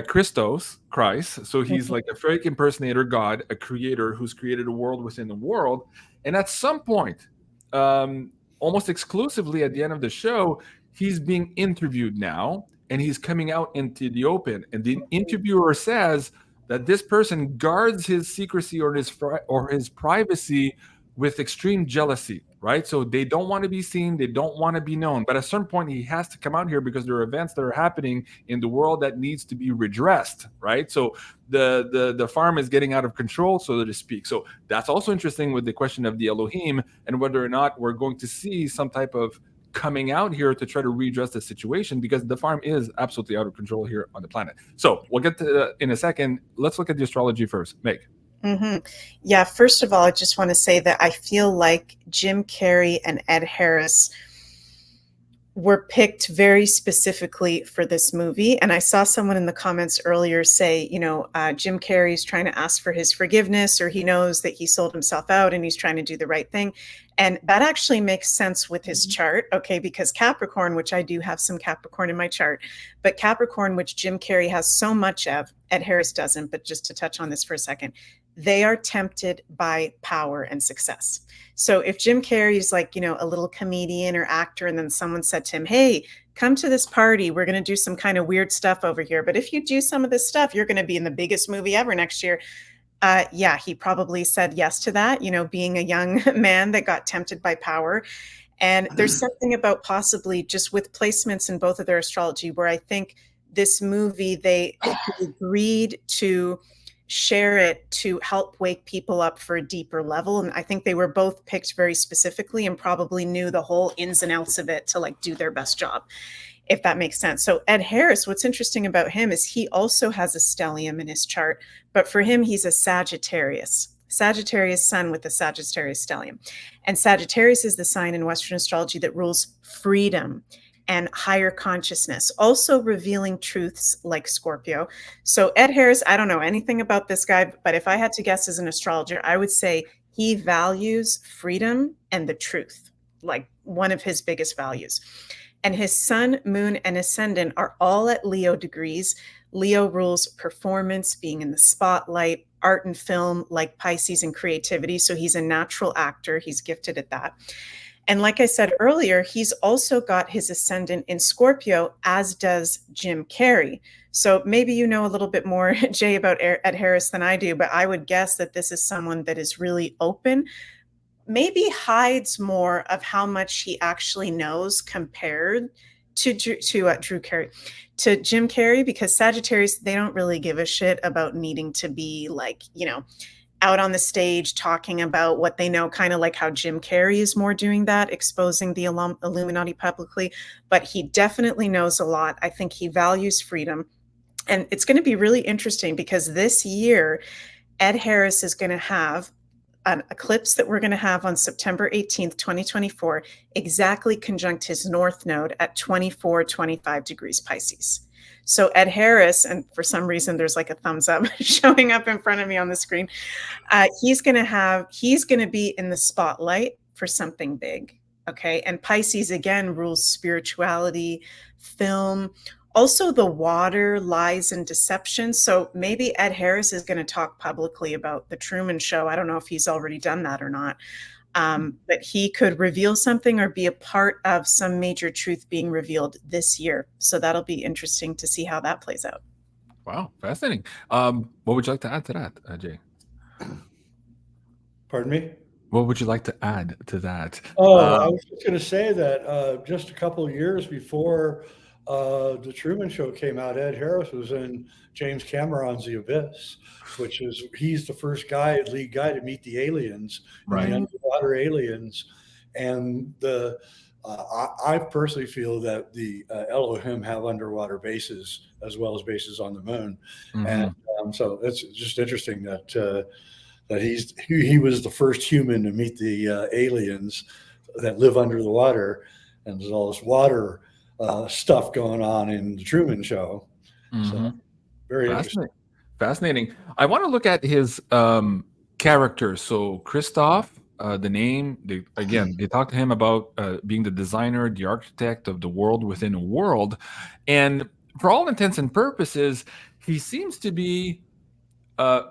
Christos, Christ. So he's Mhm. like a fake impersonator God, a creator who's created a world within the world. And at some point, almost exclusively at the end of the show, he's being interviewed now and he's coming out into the open. And the interviewer says that this person guards his secrecy or his privacy with extreme jealousy, right? So they don't want to be seen, they don't want to be known. But at some point, he has to come out here because there are events that are happening in the world that needs to be redressed, right? So the farm is getting out of control, so to speak. So that's also interesting with the question of the Elohim and whether or not we're going to see some type of coming out here to try to redress the situation, because the farm is absolutely out of control here on the planet. So we'll get to in a second. Let's look at the astrology first. Meg. Yeah, first of all, I just want to say that I feel like Jim Carrey and Ed Harris were picked very specifically for this movie. And I saw someone in the comments earlier say, Jim Carrey's trying to ask for his forgiveness, or he knows that he sold himself out and he's trying to do the right thing. And that actually makes sense with his chart, okay? Because Capricorn, which I do have some Capricorn in my chart, but Capricorn, which Jim Carrey has so much of, Ed Harris doesn't, but just to touch on this for a second, they are tempted by power and success. So if Jim Carrey's like, a little comedian or actor, and then someone said to him, hey, come to this party, we're going to do some kind of weird stuff over here, but if you do some of this stuff, you're going to be in the biggest movie ever next year. Yeah, he probably said yes to that, being a young man that got tempted by power. And there's something about possibly just with placements in both of their astrology where I think this movie, they agreed to share it to help wake people up for a deeper level. And I think they were both picked very specifically and probably knew the whole ins and outs of it to like do their best job, if that makes sense. So Ed Harris, what's interesting about him is he also has a stellium in his chart, but for him, he's a Sagittarius sun with the Sagittarius stellium. And Sagittarius is the sign in Western astrology that rules freedom and higher consciousness, also revealing truths like Scorpio. So Ed Harris, I don't know anything about this guy, but if I had to guess as an astrologer, I would say he values freedom and the truth, like one of his biggest values. And his sun, moon, and ascendant are all at Leo degrees. Leo rules performance, being in the spotlight, art and film, like Pisces, and creativity. So he's a natural actor. He's gifted at that. And like I said earlier, he's also got his ascendant in Scorpio, as does Jim Carrey. So maybe you know a little bit more, Jay, about Ed Harris than I do, but I would guess that this is someone that is really open, maybe hides more of how much he actually knows compared to Jim Carrey, because Sagittarius, they don't really give a shit about needing to be like, out on the stage talking about what they know, kind of like how Jim Carrey is more doing that, exposing the Illuminati publicly. But he definitely knows a lot. I think he values freedom. And it's going to be really interesting because this year, Ed Harris is going to have an eclipse that we're going to have on September 18th, 2024, exactly conjunct his north node at 24-25 degrees Pisces. So Ed Harris, and for some reason there's like a thumbs up showing up in front of me on the screen, he's going to be in the spotlight for something big. Okay. And Pisces again rules spirituality, film, also the water, lies, and deception. So maybe Ed Harris is going to talk publicly about the Truman Show. I don't know if he's already done that or not. But he could reveal something or be a part of some major truth being revealed this year. So that'll be interesting to see how that plays out. Wow, fascinating. What would you like to add to that, Jay? Pardon me? What would you like to add to that? I was just going to say that just a couple of years before the Truman Show came out, Ed Harris was in James Cameron's The Abyss, which is, he's the first lead guy to meet the aliens, Right. the underwater aliens. And I personally feel that the Elohim have underwater bases as well as bases on the moon. Mm-hmm. And so it's just interesting that he was the first human to meet the aliens that live under the water, and there's all this water stuff going on in the Truman Show. Mm-hmm. So very interesting. Fascinating. I want to look at his character. So Christoph, the name, they talk to him about being the designer, the architect of the world within a world. And for all intents and purposes, he seems to be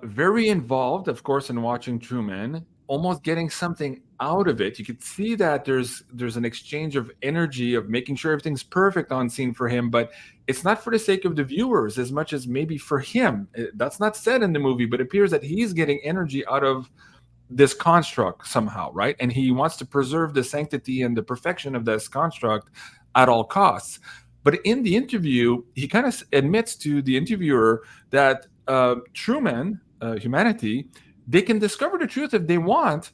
very involved, of course, in watching Truman, almost getting something out of it. You could see that there's an exchange of energy of making sure everything's perfect on scene for him, but it's not for the sake of the viewers as much as maybe for him. That's not said in the movie, but it appears that he's getting energy out of this construct somehow, right? And he wants to preserve the sanctity and the perfection of this construct at all costs. But in the interview, he kind of admits to the interviewer that Truman, humanity, they can discover the truth if they want,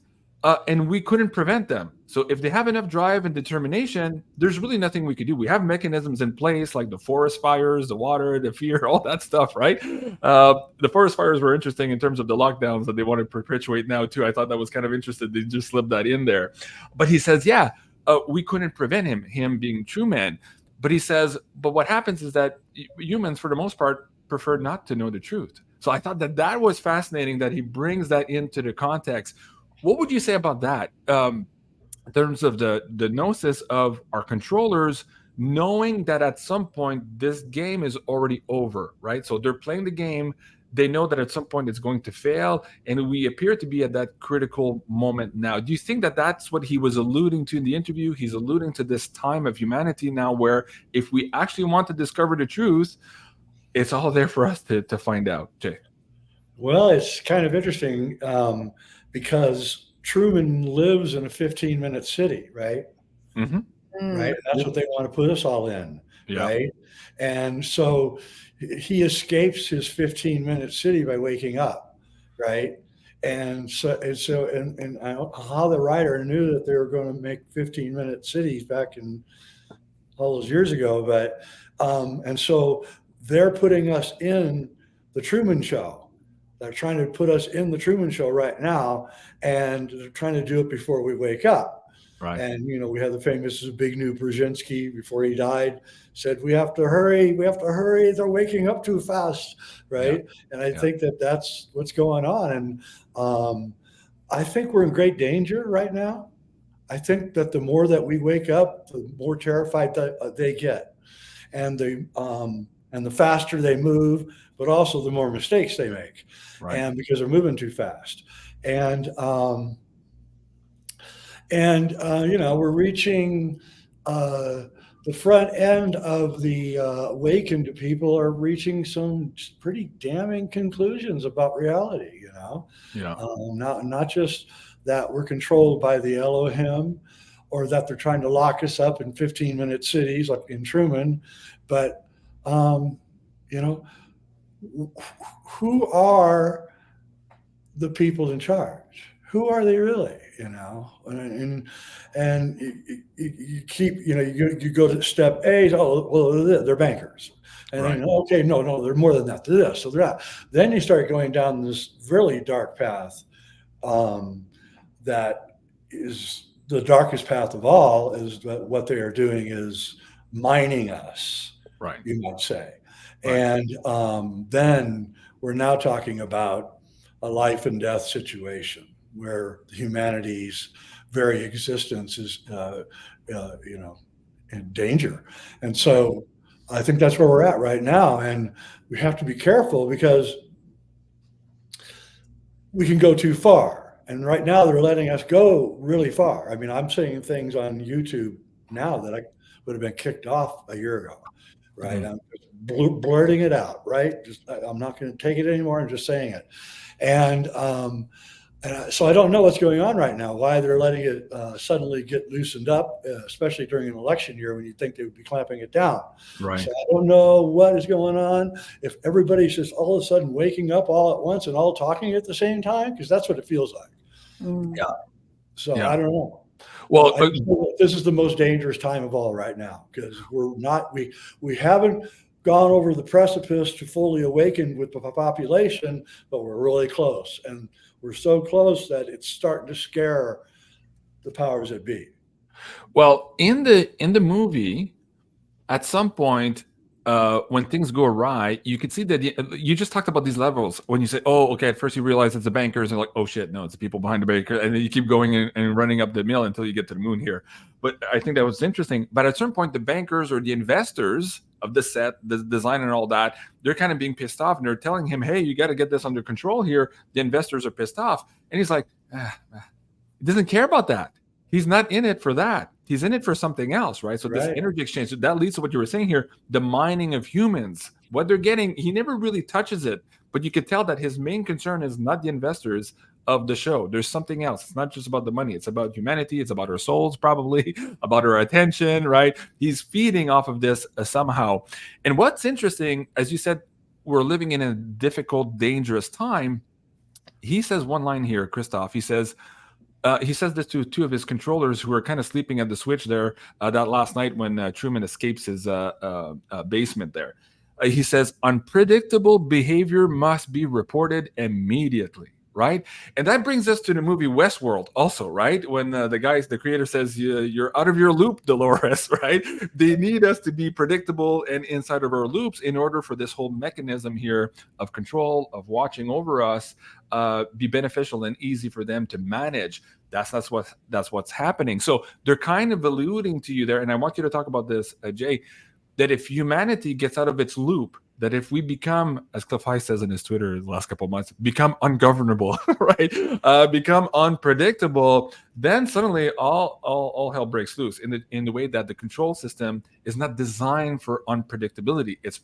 and we couldn't prevent them. So if they have enough drive and determination, there's really nothing we could do. We have mechanisms in place like the forest fires, the water, the fear, all that stuff, right? The forest fires were interesting in terms of the lockdowns that they want to perpetuate now too. I thought that was kind of interesting. They just slipped that in there. But he says, yeah, we couldn't prevent him being Truman. But he says, but what happens is that humans, for the most part, prefer not to know the truth. So I thought that was fascinating that he brings that into the context. What would you say about that in terms of the gnosis of our controllers knowing that at some point this game is already over, right? So they're playing the game. They know that at some point it's going to fail, and we appear to be at that critical moment now. Do you think that that's what he was alluding to in the interview? He's alluding to this time of humanity now where if we actually want to discover the truth, it's all there for us to find out, Jay. Well, it's kind of interesting because Truman lives in a 15-minute city, right? Mm-hmm. Right. That's what they want to put us all in, Yeah. right? And so he escapes his 15-minute city by waking up, right? And how the writer knew that they were going to make 15-minute cities back in all those years ago, but and so they're putting us in the Truman Show. They're trying to put us in the Truman Show right now, and they're trying to do it before we wake up. Right. And, we had the famous Zbigniew Brzezinski before he died said, we have to hurry. They're waking up too fast. Right. Yeah. And I think that that's what's going on. And I think we're in great danger right now. I think that the more that we wake up, the more terrified that they get. And the faster they move, but also the more mistakes they make. Right. And because they're moving too fast. And we're reaching the front end of the awakened people are reaching some pretty damning conclusions about reality, Yeah. Not just that we're controlled by the Elohim or that they're trying to lock us up in 15-minute cities like in Truman, but, who are the people in charge? Who are they really? And you keep, you go to step A. Oh, well, they're bankers, and right. Then okay, no, they're more than that. They're this, so they're that. Then you start going down this really dark path. That is the darkest path of all. Is that what they are doing is mining us, right? You might say, right. And then we're now talking about a life and death situation, where humanity's very existence is, in danger. And so I think that's where we're at right now. And we have to be careful because we can go too far. And right now they're letting us go really far. I mean, I'm saying things on YouTube now that I would have been kicked off a year ago, right? Mm-hmm. I'm just blurting it out, right? I'm not going to take it anymore. I'm just saying it. And so I don't know what's going on right now, why they're letting it suddenly get loosened up, especially during an election year when you think they would be clamping it down. Right. So I don't know what is going on. If everybody's just all of a sudden waking up all at once and all talking at the same time, because that's what it feels like. Yeah. So yeah. I don't know. Well, this is the most dangerous time of all right now, because we haven't gone over the precipice to fully awaken with the population, but we're really close. And we're so close that it's starting to scare the powers that be. Well, in the movie, at some point, when things go awry, you can see that you just talked about these levels. When you say, "Oh, okay," at first you realize it's the bankers, and like, "Oh shit, no, it's the people behind the banker," and then you keep going and running up the mill until you get to the moon here. But I think that was interesting. But at a certain point, the bankers or the investors of the set, the design, and all that, they're kind of being pissed off, and they're telling him, "Hey, you got to get this under control here." The investors are pissed off, and he's like, he doesn't care about that. He's not in it for that. He's in it for something else, right? So this energy exchange, that leads to what you were saying here, the mining of humans. What they're getting, he never really touches it, but you could tell that his main concern is not the investors of the show. There's something else. It's not just about the money. It's about humanity. It's about our souls, probably, about our attention, right? He's feeding off of this somehow. And what's interesting, as you said, we're living in a difficult, dangerous time. He says one line here, Christoph. He says this to two of his controllers who are kind of sleeping at the switch there that last night when Truman escapes his basement there. He says, unpredictable behavior must be reported immediately, right? And that brings us to the movie Westworld also, right? When the creator says, you're out of your loop, Dolores, right? They need us to be predictable and inside of our loops in order for this whole mechanism here of control, of watching over us, be beneficial and easy for them to manage. That's what's happening. So they're kind of alluding to you there, and I want you to talk about this, Jay, that if humanity gets out of its loop, that if we become, as Cliff High says in his Twitter the last couple of months, become ungovernable, right? Become unpredictable, then suddenly all hell breaks loose in the way that the control system is not designed for unpredictability. It's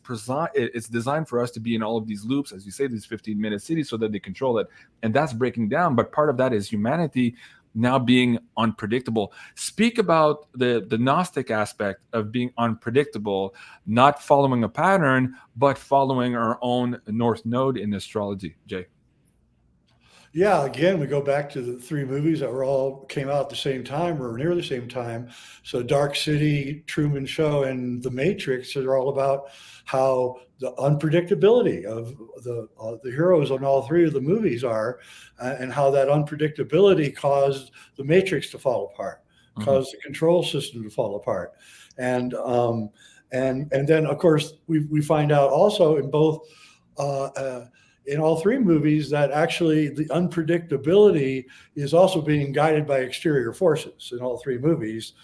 designed for us to be in all of these loops, as you say, these 15-minute cities, so that they control it. And that's breaking down. But part of that is humanity now being unpredictable. Speak about the Gnostic aspect of being unpredictable, not following a pattern, but following our own North Node in astrology. Jay. Yeah, again, we go back to the three movies that came out at the same time or near the same time. So Dark City, Truman Show, and The Matrix are all about how the unpredictability of the heroes on all three of the movies are, and how that unpredictability caused the Matrix to fall apart, caused the control system to fall apart, and then of course we find out also in both. In all three movies, that actually the unpredictability is also being guided by exterior forces. In all three movies,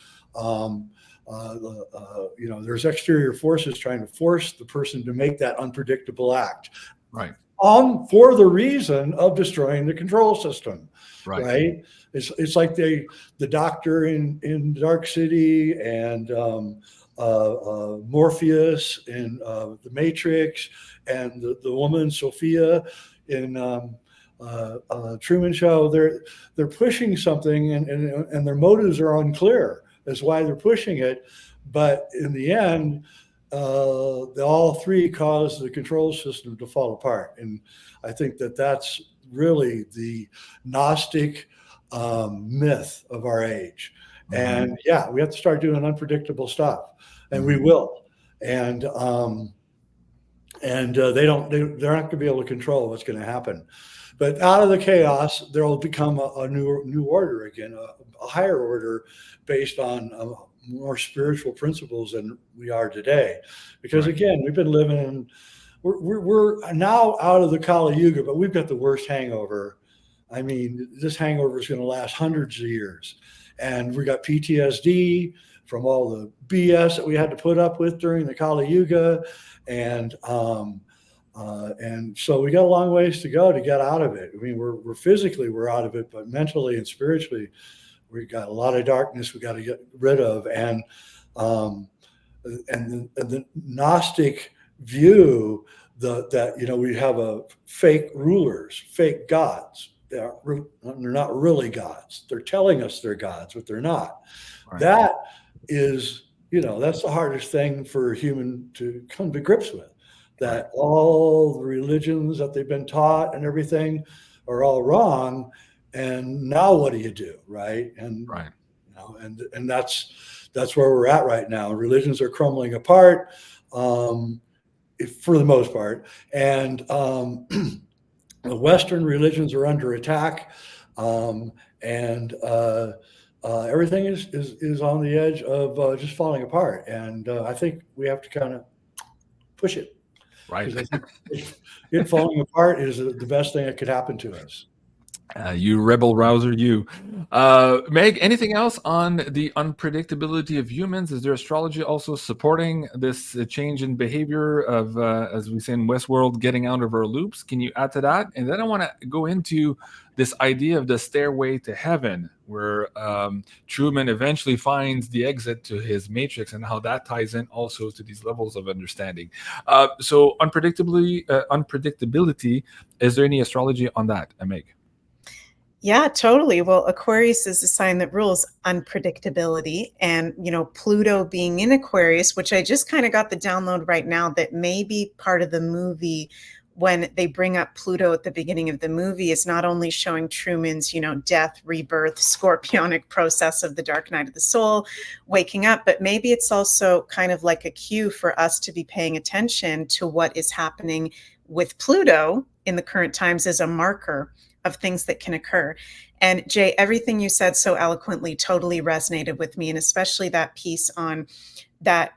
there's exterior forces trying to force the person to make that unpredictable act, right? For the reason of destroying the control system, right? It's like the doctor in Dark City and Morpheus in The Matrix, and the woman Sophia in Truman Show. They're pushing something, and their motives are unclear as why they're pushing it. But in the end, all three cause the control system to fall apart. And I think that's really the Gnostic myth of our age. And yeah, we have to start doing unpredictable stuff, and we will. And they're not going to be able to control what's going to happen. But out of the chaos, there will become a new order again, a higher order based on more spiritual principles than we are today. Because again, we've been living in, we're now out of the Kali Yuga, but we've got the worst hangover. I mean, this hangover is going to last hundreds of years. And we got PTSD from all the BS that we had to put up with during the Kali Yuga. And so we got a long ways to go to get out of it. I mean, we're physically out of it, but mentally and spiritually, we got a lot of darkness we got to get rid of. And the Gnostic view that we have fake rulers, fake gods. They're not really gods. They're telling us they're gods, but they're not. Right. That is, that's the hardest thing for a human to come to grips with. That all the religions that they've been taught and everything are all wrong. And now what do you do, right? And and that's where we're at right now. Religions are crumbling apart, for the most part, and Western religions are under attack, and everything is on the edge of just falling apart. And I think we have to kind of push it. Right. Because I think it falling apart is the best thing that could happen to us. You rebel rouser, you. Meg, anything else on the unpredictability of humans? Is there astrology also supporting this change in behavior of, as we say in Westworld, getting out of our loops? Can you add to that? And then I want to go into this idea of the stairway to heaven, where Truman eventually finds the exit to his matrix, and how that ties in also to these levels of understanding. So unpredictability, is there any astrology on that, Meg? Yeah, totally. Well, Aquarius is the sign that rules unpredictability. And, Pluto being in Aquarius, which I just kind of got the download right now, that may be part of the movie when they bring up Pluto at the beginning of the movie, is not only showing Truman's, death, rebirth, scorpionic process of the dark night of the soul, waking up, but maybe it's also kind of like a cue for us to be paying attention to what is happening with Pluto in the current times as a marker of things that can occur. And Jay, everything you said so eloquently totally resonated with me, and especially that piece on that,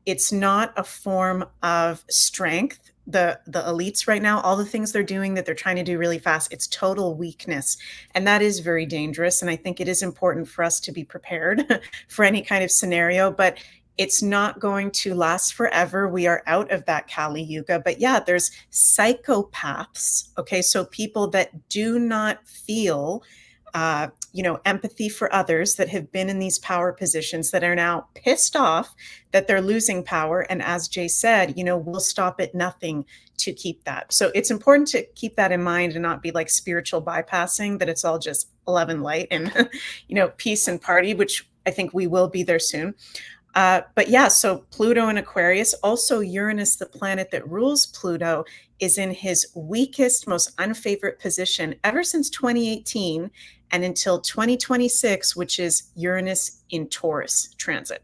it's not a form of strength. The elites right now, all the things they're doing that they're trying to do really fast, it's total weakness. And that is very dangerous. And I think it is important for us to be prepared for any kind of scenario, but it's not going to last forever. We are out of that Kali Yuga. But yeah, there's psychopaths. Okay, so people that do not feel, empathy for others, that have been in these power positions, that are now pissed off that they're losing power. And as Jay said, we'll stop at nothing to keep that. So it's important to keep that in mind and not be like spiritual bypassing, that it's all just love and light and, peace and party, which I think we will be there soon. But yeah, so Pluto in Aquarius, also Uranus, the planet that rules Pluto, is in his weakest, most unfavorite position ever since 2018 and until 2026, which is Uranus in Taurus transit.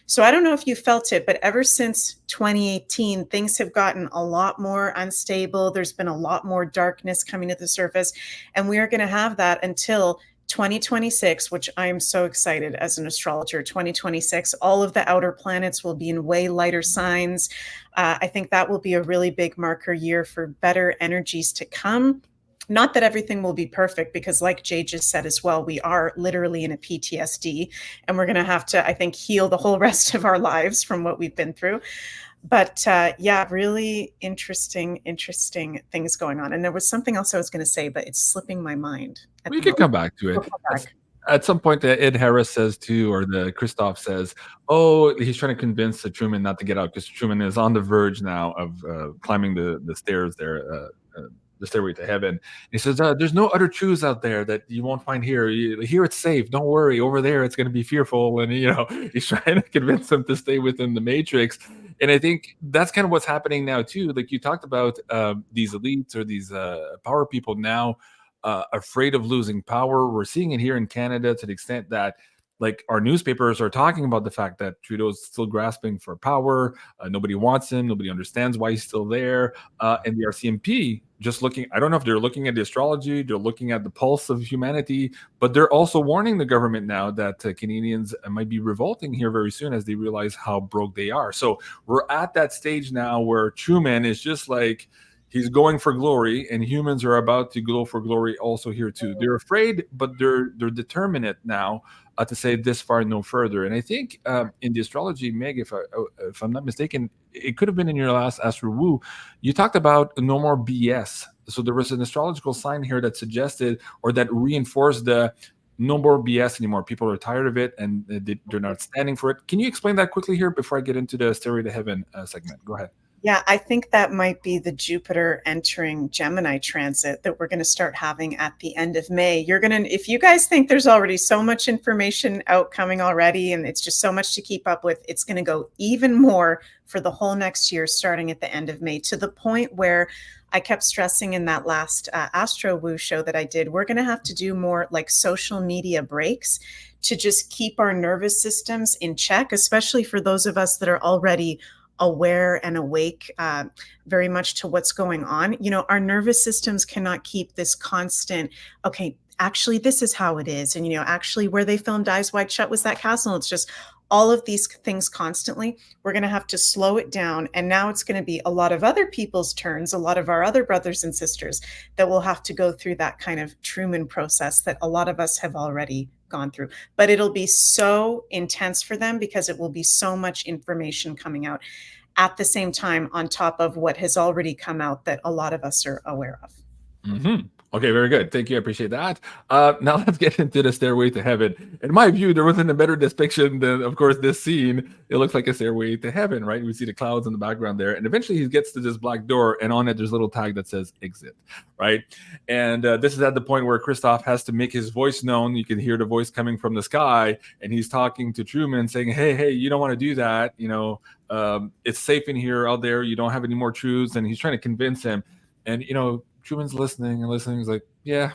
So I don't know if you felt it, but ever since 2018, things have gotten a lot more unstable. There's been a lot more darkness coming to the surface, and we are going to have that until 2026, which I'm so excited as an astrologer. 2026, all of the outer planets will be in way lighter signs. I think that will be a really big marker year for better energies to come. Not that everything will be perfect, because like Jay just said as well, we are literally in a PTSD, and we're going to have to, I think, heal the whole rest of our lives from what we've been through. But yeah, really interesting things going on. And there was something else I was going to say, but it's slipping my mind. We can come back to it. At some point, Ed Harris says too, or the Christoph says, "Oh, he's trying to convince Truman not to get out, because Truman is on the verge now of climbing the stairs there, the stairway to heaven." He says, "There's no other truths out there that you won't find here. Here it's safe. Don't worry. Over there, it's going to be fearful." And he's trying to convince him to stay within the matrix. And I think that's kind of what's happening now too. Like you talked about these elites or these power people now afraid of losing power. We're seeing it here in Canada to the extent that like our newspapers are talking about the fact that Trudeau's still grasping for power. Nobody wants him. Nobody understands why he's still there. And the RCMP just looking, I don't know if they're looking at the astrology, they're looking at the pulse of humanity, but they're also warning the government now that Canadians might be revolting here very soon as they realize how broke they are. So we're at that stage now where Truman is just like, he's going for glory, and humans are about to go for glory also here too. They're afraid, but they're determined now to say this far, no further. And I think in the astrology, Meg, if I'm not mistaken, it could have been in your last Astro Woo, you talked about no more BS. So there was an astrological sign here that suggested or that reinforced the no more BS anymore. People are tired of it, and they're not standing for it. Can you explain that quickly here before I get into the Stairway to Heaven segment? Go ahead. Yeah, I think that might be the Jupiter entering Gemini transit that we're going to start having at the end of May. If you guys think there's already so much information out coming already, and it's just so much to keep up with, it's going to go even more for the whole next year, starting at the end of May, to the point where I kept stressing in that last Astro Woo show that I did, we're going to have to do more like social media breaks to just keep our nervous systems in check, especially for those of us that are already aware and awake very much to what's going on. Our nervous systems cannot keep this constant, okay, actually, this is how it is. And, actually where they filmed Eyes Wide Shut was that castle. It's just all of these things constantly, we're going to have to slow it down. And now it's going to be a lot of other people's turns, a lot of our other brothers and sisters that will have to go through that kind of Truman process that a lot of us have already gone through. But it'll be so intense for them because it will be so much information coming out at the same time on top of what has already come out that a lot of us are aware of. Mm-hmm. Okay, very good. Thank you. I appreciate that. Now let's get into the Stairway to Heaven. In my view, there wasn't a better depiction than, of course, this scene. It looks like a stairway to heaven, right? We see the clouds in the background there. And eventually he gets to this black door, and on it, there's a little tag that says exit, right? And this is at the point where Christoph has to make his voice known. You can hear the voice coming from the sky, and he's talking to Truman saying, hey, you don't want to do that. It's safe in here out there. You don't have any more truths. And he's trying to convince him. And, Truman's listening. He's like, yeah,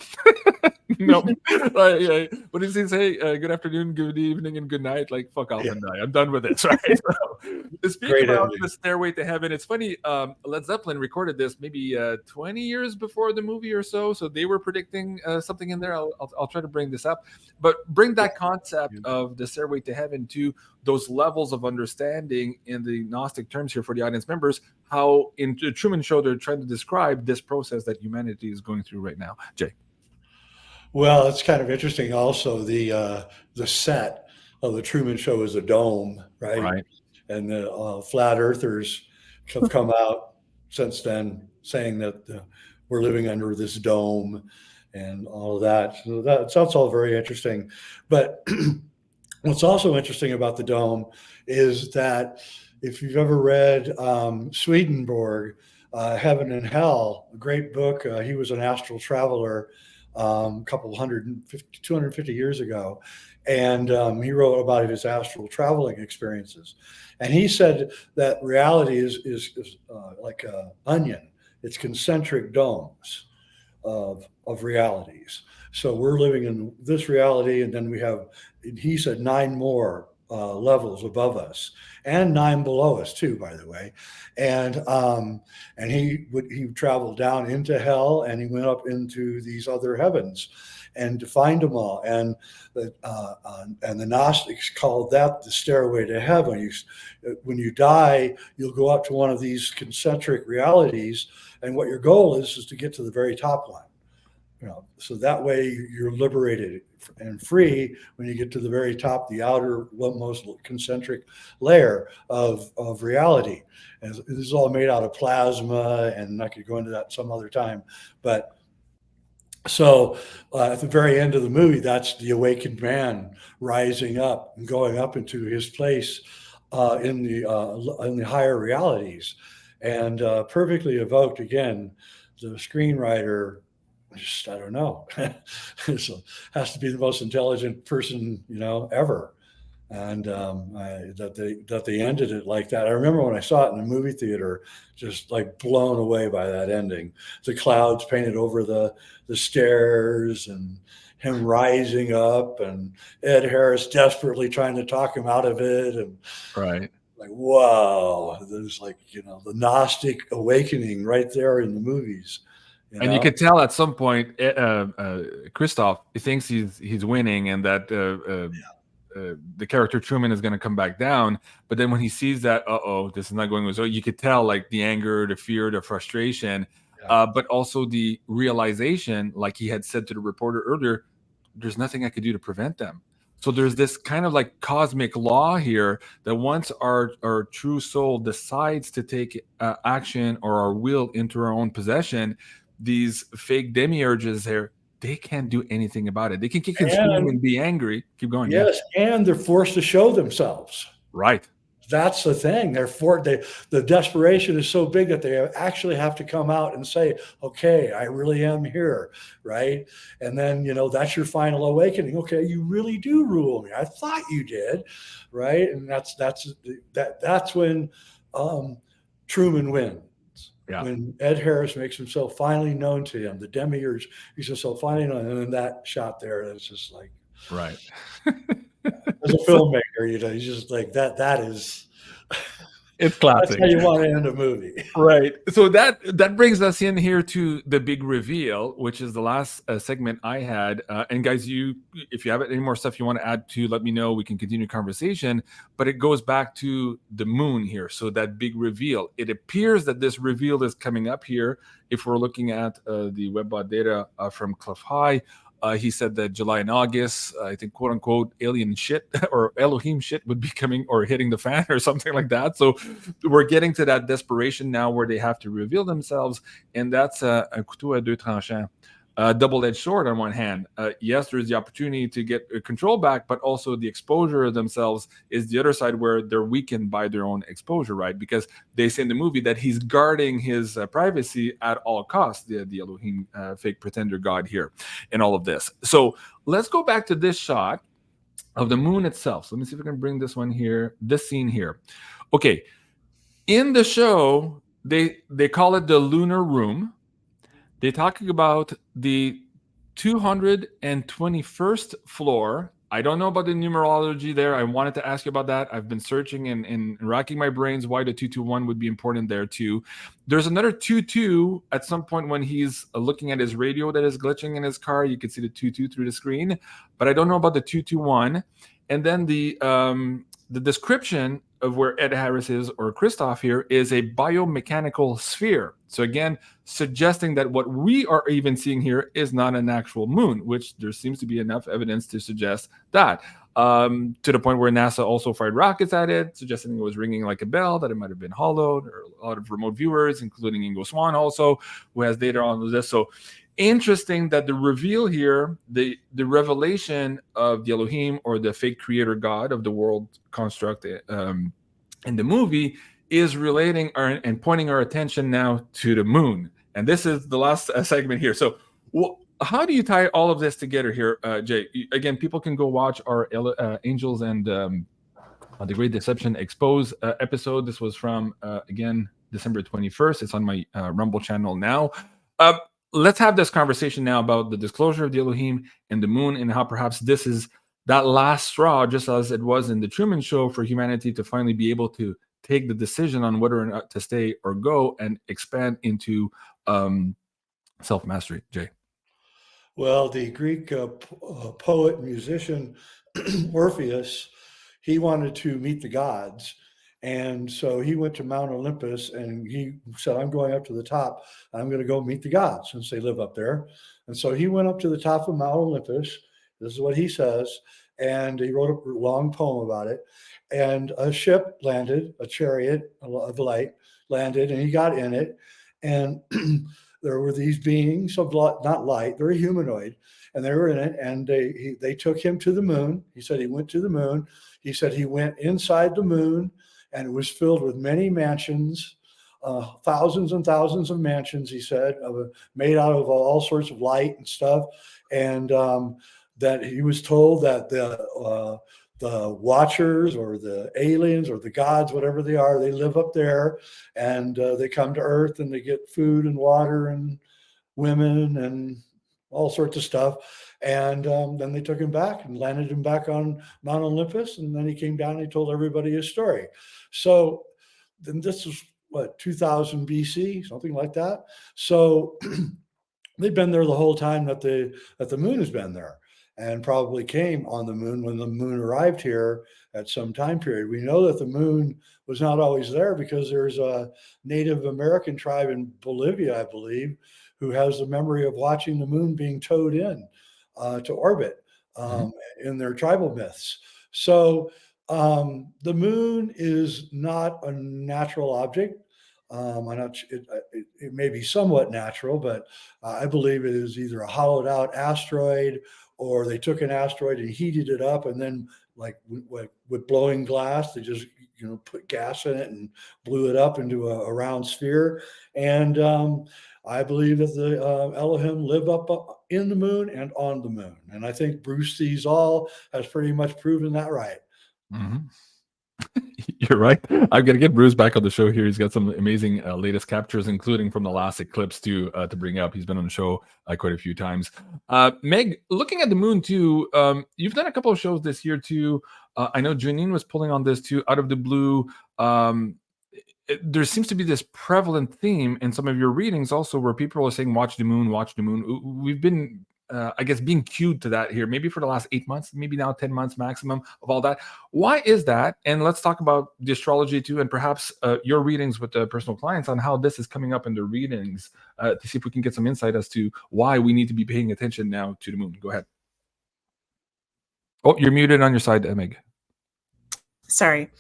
no. Yeah. What does he say? Good afternoon, good evening, and good night. Like, fuck off and die. I'm done with this, right? So, speaking about the Stairway to Heaven, it's funny. Led Zeppelin recorded this maybe 20 years before the movie or so. So they were predicting something in there. I'll try to bring this up, but bring that concept of the Stairway to Heaven to those levels of understanding in the Gnostic terms here for the audience members, how in the Truman Show they're trying to describe this process that humanity is going through right now. Jay. Well, it's kind of interesting also, the set of the Truman Show is a dome, right? And the flat earthers have come out since then saying that we're living under this dome and all of that. So that's all very interesting. But what's also interesting about the dome is that if you've ever read Swedenborg, Heaven and Hell, a great book, he was an astral traveler a couple 250 years ago. And he wrote about his astral traveling experiences. And he said that reality is like an onion. It's concentric domes of realities. So we're living in this reality, and then we have, he said, 9 more levels above us, and 9 below us too, by the way. And he traveled down into hell, and he went up into these other heavens, and defined them all. And the Gnostics called that the Stairway to Heaven. When you die, you'll go up to one of these concentric realities, and what your goal is to get to the very top one. So that way you're liberated and free when you get to the very top, the outer most concentric layer of reality. And this is all made out of plasma, and I could go into that some other time. But so at the very end of the movie, that's the awakened man rising up and going up into his place in the higher realities, and perfectly evoked again. The screenwriter, I don't know, so has to be the most intelligent person ever, and that they ended it like that. I remember when I saw it in the movie theater, just like blown away by that ending. The clouds painted over the stairs, and him rising up, and Ed Harris desperately trying to talk him out of it, and like, wow, there's like the Gnostic awakening right there in the movies. And you could tell at some point, Christoph, he thinks he's winning, and that the character Truman is going to come back down. But then when he sees that, this is not going well, so you could tell like the anger, the fear, the frustration, but also the realization, like he had said to the reporter earlier, there's nothing I could do to prevent them. So there's this kind of like cosmic law here that once our true soul decides to take action or our will into our own possession, these fake demiurges here, they can't do anything about it. They can kick and scream and be angry. Keep going. Yes, and they're forced to show themselves. Right. That's the thing. The desperation is so big that they actually have to come out and say, okay, I really am here, right? And then, that's your final awakening. Okay, you really do rule me. I thought you did, right? And that's when Truman wins. Yeah. When Ed Harris makes himself finally known to him, the demiurge, he's just so finally known, and then that shot there, it's just like, right. As a filmmaker, he's just like that is. It's That's classic. how you want to end a movie. Right. So that brings us in here to the big reveal, which is the last segment I had. And guys, if you have any more stuff you want to add to, let me know. We can continue conversation. But it goes back to the moon here. So that big reveal. It appears that this reveal is coming up here. If we're looking at the Webbot data from Cliff High, he said that July and August, I think, quote unquote, alien shit or Elohim shit would be coming or hitting the fan or something like that. So we're getting to that desperation now where they have to reveal themselves. And that's un couteau à deux tranchants. Double-edged sword on one hand. Yes, there's the opportunity to get control back, but also the exposure of themselves is the other side where they're weakened by their own exposure, right? Because they say in the movie that he's guarding his privacy at all costs, the Elohim fake pretender god here in all of this. So let's go back to this shot of the moon itself. So let me see if I can bring this one here, this scene here. Okay, in the show, they call it the lunar room. They're talking about the 221st floor. I don't know about the numerology there. I wanted to ask you about that. I've been searching and racking my brains why the 221 would be important there too. There's another 22 at some point when he's looking at his radio that is glitching in his car. You can see the 22 through the screen, but I don't know about the 221. And then the description of where Ed Harris is or Christoph here is a biomechanical sphere. So again, suggesting that what we are even seeing here is not an actual moon, which there seems to be enough evidence to suggest that. To the point where NASA also fired rockets at it, suggesting it was ringing like a bell, that it might have been hollowed, or a lot of remote viewers, including Ingo Swann also, who has data on this. So interesting that the reveal here, the revelation of the Elohim or the fake creator god of the world construct in the movie is relating and pointing our attention now to the moon. And this is the last segment here. So how do you tie all of this together here, Jay? Again, people can go watch our Angels and the Great Deception Expose episode. This was from, again, December 21st. It's on my Rumble channel now. Let's have this conversation now about the disclosure of the Elohim and the moon, and how perhaps this is that last straw, just as it was in the Truman Show, for humanity to finally be able to take the decision on whether or not to stay or go and expand into self-mastery. Jay. Well, the Greek poet and musician Orpheus, he wanted to meet the gods. And so he went to Mount Olympus and he said, I'm going up to the top. I'm going to go meet the gods since they live up there. And so he went up to the top of Mount Olympus. This is what he says. And he wrote a long poem about it. And a ship landed, a chariot of light landed, and he got in it. And there were these beings of not light, very humanoid, and they were in it. And they took him to the moon. He said he went to the moon. He said he went inside the moon, and it was filled with many mansions, thousands and thousands of mansions, he said, made out of all sorts of light and stuff. And that he was told that the watchers or the aliens or the gods, whatever they are, they live up there, and they come to Earth and they get food and water and women and all sorts of stuff. And then they took him back and landed him back on Mount Olympus. And then he came down and he told everybody his story. So then this was what, 2000 BC, something like that. So they've been there the whole time that the moon has been there, and probably came on the moon when the moon arrived here at some time period. We know that the moon was not always there because there's a Native American tribe in Bolivia, I believe, who has the memory of watching the moon being towed in to orbit in their tribal myths. So the moon is not a natural object. It may be somewhat natural, but I believe it is either a hollowed out asteroid, or they took an asteroid and heated it up, and then like with blowing glass, they just put gas in it and blew it up into a round sphere. And I believe that the Elohim live up in the moon and on the moon. And I think Bruce Sees All has pretty much proven that right. Mm-hmm. You're right. I'm going to get Bruce back on the show here. He's got some amazing latest captures, including from the last eclipse to bring up. He's been on the show quite a few times. Meg, looking at the moon too, you've done a couple of shows this year too. I know Janine was pulling on this too, out of the blue. there seems to be this prevalent theme in some of your readings also where people are saying, watch the moon, watch the moon. We've been, I guess, being cued to that here, maybe for the last 8 months, maybe now 10 months maximum of all that. Why is that? And let's talk about the astrology too, and perhaps your readings with the personal clients on how this is coming up in the readings to see if we can get some insight as to why we need to be paying attention now to the moon. Go ahead. Oh, you're muted on your side, Meg. Sorry.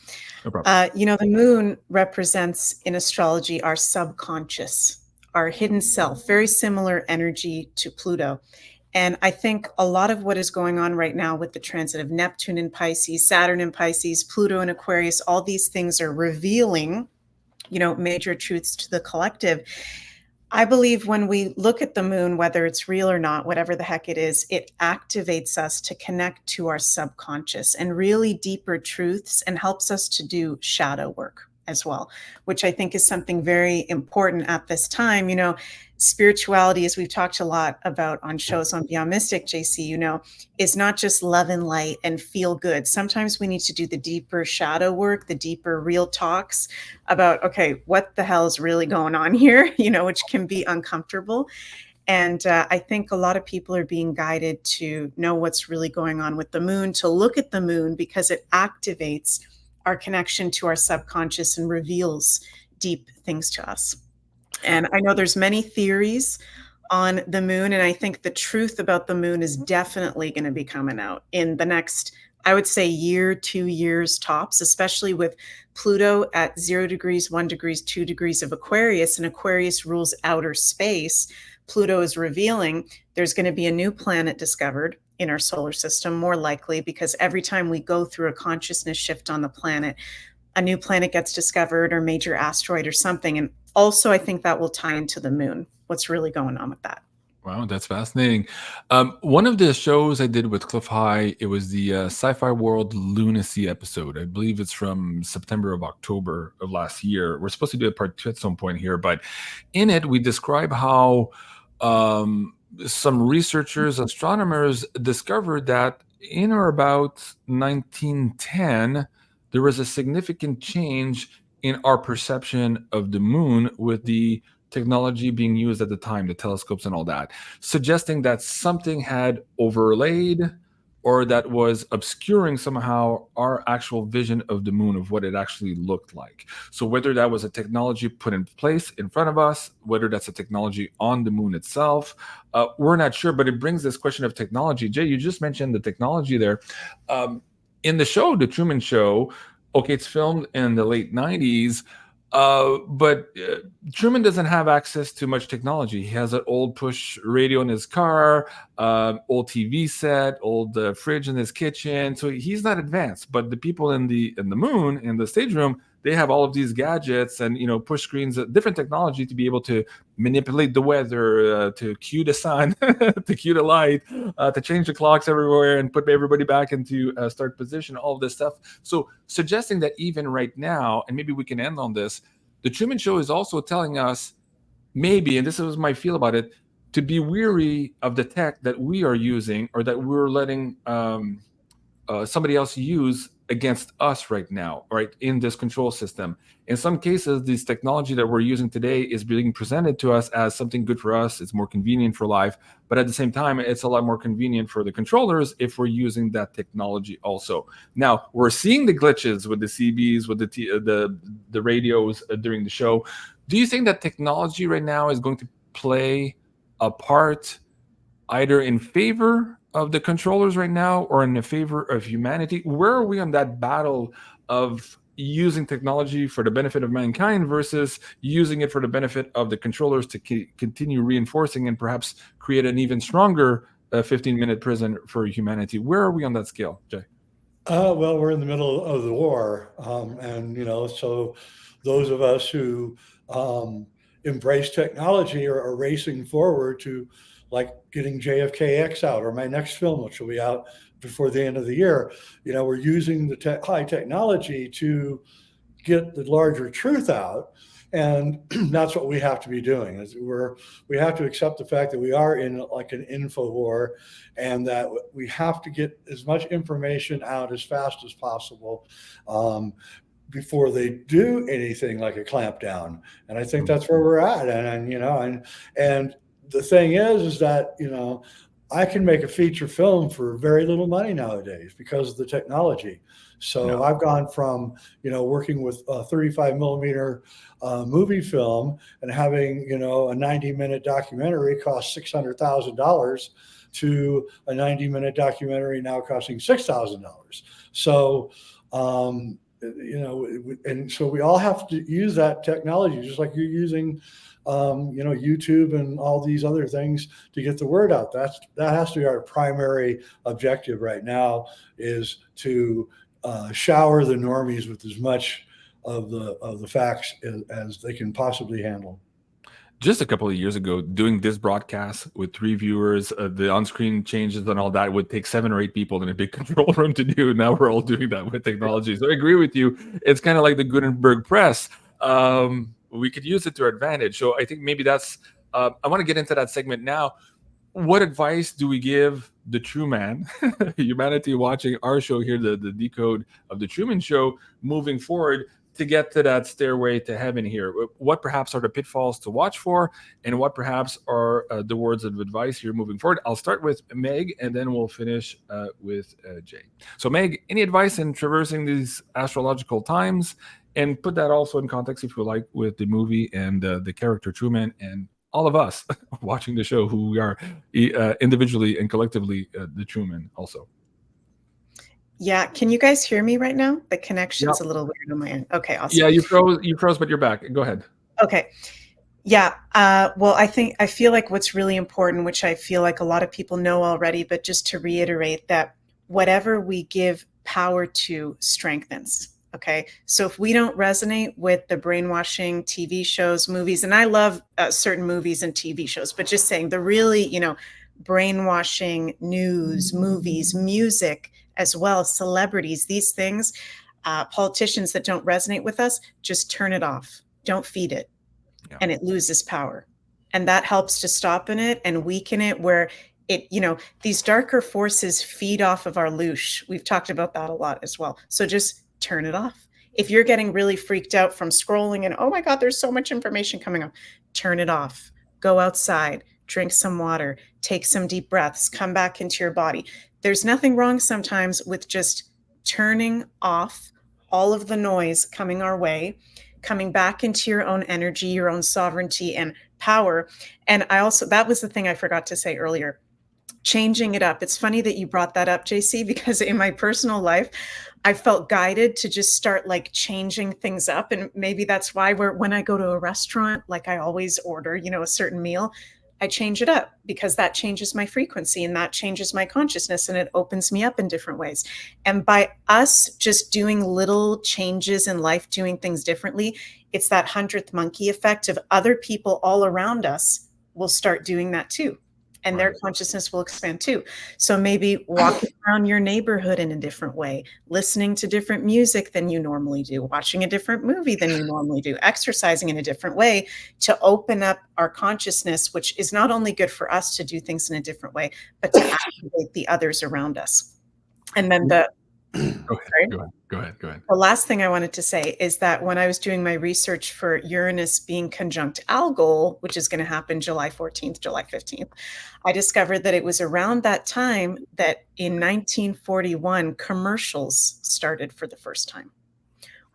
No problem. The moon represents in astrology our subconscious, our hidden self, very similar energy to Pluto. And I think a lot of what is going on right now with the transit of Neptune in Pisces, Saturn in Pisces, Pluto in Aquarius, all these things are revealing, major truths to the collective. I believe when we look at the moon, whether it's real or not, whatever the heck it is, it activates us to connect to our subconscious and really deeper truths, and helps us to do shadow work as well, which I think is something very important at this time. Spirituality, as we've talked a lot about on shows on Beyond Mystic, JC, is not just love and light and feel good. Sometimes we need to do the deeper shadow work, the deeper real talks about, okay, what the hell is really going on here, which can be uncomfortable. And I think a lot of people are being guided to know what's really going on with the moon, to look at the moon, because it activates our connection to our subconscious and reveals deep things to us. And I know there's many theories on the moon, and I think the truth about the moon is definitely going to be coming out in the next, I would say, year, 2 years tops, especially with Pluto at 0 degrees, 1 degrees, 2 degrees of Aquarius, and Aquarius rules outer space. Pluto is revealing there's going to be a new planet discovered in our solar system, more likely, because every time we go through a consciousness shift on the planet, a new planet gets discovered, or major asteroid or something. And also, I think that will tie into the moon, what's really going on with that. Wow, that's fascinating. One of the shows I did with Cliff High, it was the Sci-Fi World Lunacy episode. I believe it's from September of October of last year. We're supposed to do a part 2 at some point here, but in it, we describe how some researchers, astronomers discovered that in or about 1910, there was a significant change in our perception of the moon with the technology being used at the time, the telescopes and all that, suggesting that something had overlaid or that was obscuring somehow our actual vision of the moon, of what it actually looked like. So whether that was a technology put in place in front of us, whether that's a technology on the moon itself, we're not sure. But it brings this question of technology. Jay, you just mentioned the technology there. In the show, The Truman Show, okay, it's filmed in the late 90s, but Truman doesn't have access to much technology. He has an old push radio in his car, old TV set, old fridge in his kitchen. So he's not advanced. But the people in the moon, in the stage room, they have all of these gadgets and push screens, different technology to be able to manipulate the weather, to cue the sun, to cue the light, to change the clocks everywhere and put everybody back into start position, all of this stuff. So suggesting that even right now, and maybe we can end on this, the Truman Show is also telling us maybe, and this is my feel about it, to be weary of the tech that we are using or that we're letting somebody else use against us right now, right, in this control system. In some cases, this technology that we're using today is being presented to us as something good for us. It's more convenient for life, but at the same time, it's a lot more convenient for the controllers if we're using that technology also. Now, we're seeing the glitches with the CBs, with the radios during the show. Do you think that technology right now is going to play a part either in favor of the controllers right now or in the favor of humanity? Where are we on that battle of using technology for the benefit of mankind versus using it for the benefit of the controllers to continue reinforcing and perhaps create an even stronger 15-minute prison for humanity? Where are we on that scale, Jay? Well, we're in the middle of the war. And, so those of us who embrace technology are racing forward to, like, getting JFKX out, or my next film, which will be out before the end of the year. We're using the high technology to get the larger truth out. And that's what we have to be doing. We have to accept the fact that we are in like an info war, and that we have to get as much information out as fast as possible. before they do anything like a clampdown. And I think that's where we're at. And you know, and the thing is that, you know, I can make a feature film for very little money nowadays because of the technology. So I've gone from, you know, working with a 35 millimeter movie film and having, you know, a 90-minute documentary cost $600,000 to a 90-minute documentary now costing $6,000. So, you know, and so we all have to use that technology, just like you're using, you know, YouTube and all these other things to get the word out. That has to be our primary objective right now, is to shower the normies with as much of the facts as they can possibly handle. Just a couple of years ago, doing this broadcast with 3 viewers, the on-screen changes and all that would take 7 or 8 people in a big control room to do. Now we're all doing that with technology. So I agree with you. It's kind of like the Gutenberg press. We could use it to our advantage. So I think maybe that's, I want to get into that segment now. What advice do we give the true man, humanity watching our show here, the Decode of the Truman Show, moving forward to get to that stairway to heaven here? What perhaps are the pitfalls to watch for, and what perhaps are the words of advice here moving forward? I'll start with Meg, and then we'll finish with Jay. So Meg, any advice in traversing these astrological times? And put that also in context, if you like, with the movie and the character Truman and all of us watching the show, who we are individually and collectively the Truman also. Yeah, can you guys hear me right now? The connection's a little weird on my end. Okay, awesome. Yeah, you froze, but you're back. Go ahead. Okay. Yeah. Well, I feel like what's really important, which I feel like a lot of people know already, but just to reiterate that whatever we give power to strengthens. Okay. So if we don't resonate with the brainwashing TV shows, movies, and I love certain movies and TV shows, but just saying the really, you know, brainwashing news, movies, music as well, celebrities, these things, politicians that don't resonate with us, just turn it off. Don't feed it. Yeah. And it loses power. And that helps to stop in it and weaken it, where it, you know, these darker forces feed off of our loosh. We've talked about that a lot as well. So just turn it off. If you're getting really freaked out from scrolling and, oh my God, there's so much information coming up, turn it off. Go outside, drink some water, take some deep breaths, come back into your body. There's nothing wrong sometimes with just turning off all of the noise coming our way, coming back into your own energy, your own sovereignty and power. And I also, that was the thing I forgot to say earlier, changing it up. It's funny that you brought that up, JC, because in my personal life, I felt guided to just start like changing things up. And maybe that's why when I go to a restaurant, like I always order, you know, a certain meal, I change it up because that changes my frequency and that changes my consciousness and it opens me up in different ways. And by us just doing little changes in life, doing things differently, it's that 100th monkey effect of other people all around us will start doing that too. And their consciousness will expand too. So maybe walking around your neighborhood in a different way, listening to different music than you normally do, watching a different movie than you normally do, exercising in a different way to open up our consciousness, which is not only good for us to do things in a different way, but to activate the others around us. And then Go ahead. The last thing I wanted to say is that when I was doing my research for Uranus being conjunct Algol, which is going to happen July 14th, July 15th, I discovered that it was around that time that in 1941, commercials started for the first time.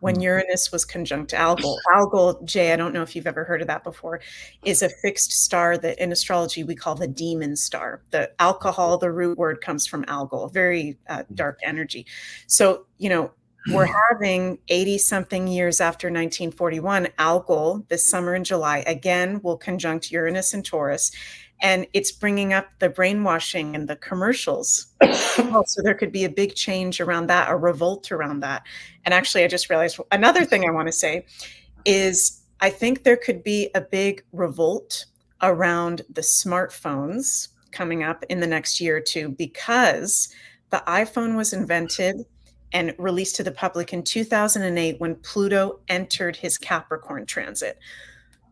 When Uranus was conjunct Algol. Algol, Jay, I don't know if you've ever heard of that before, is a fixed star that in astrology we call the demon star. The alcohol, the root word comes from Algol, very dark energy. So, you know, we're having 80-something years after 1941, Algol this summer in July, again, will conjunct Uranus and Taurus. And it's bringing up the brainwashing and the commercials. So there could be a big change around that, a revolt around that. And actually, I just realized another thing I want to say is I think there could be a big revolt around the smartphones coming up in the next year or two, because the iPhone was invented and released to the public in 2008 when Pluto entered his Capricorn transit.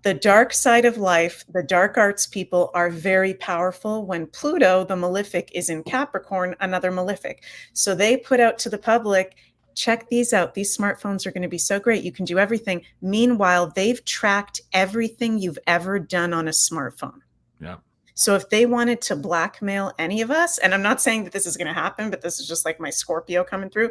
The dark side of life, the dark arts people are very powerful when Pluto, the malefic, is in Capricorn, another malefic. So they put out to the public, check these out. These smartphones are going to be so great. You can do everything. Meanwhile, they've tracked everything you've ever done on a smartphone. Yeah. So if they wanted to blackmail any of us, and I'm not saying that this is going to happen, but this is just like my Scorpio coming through,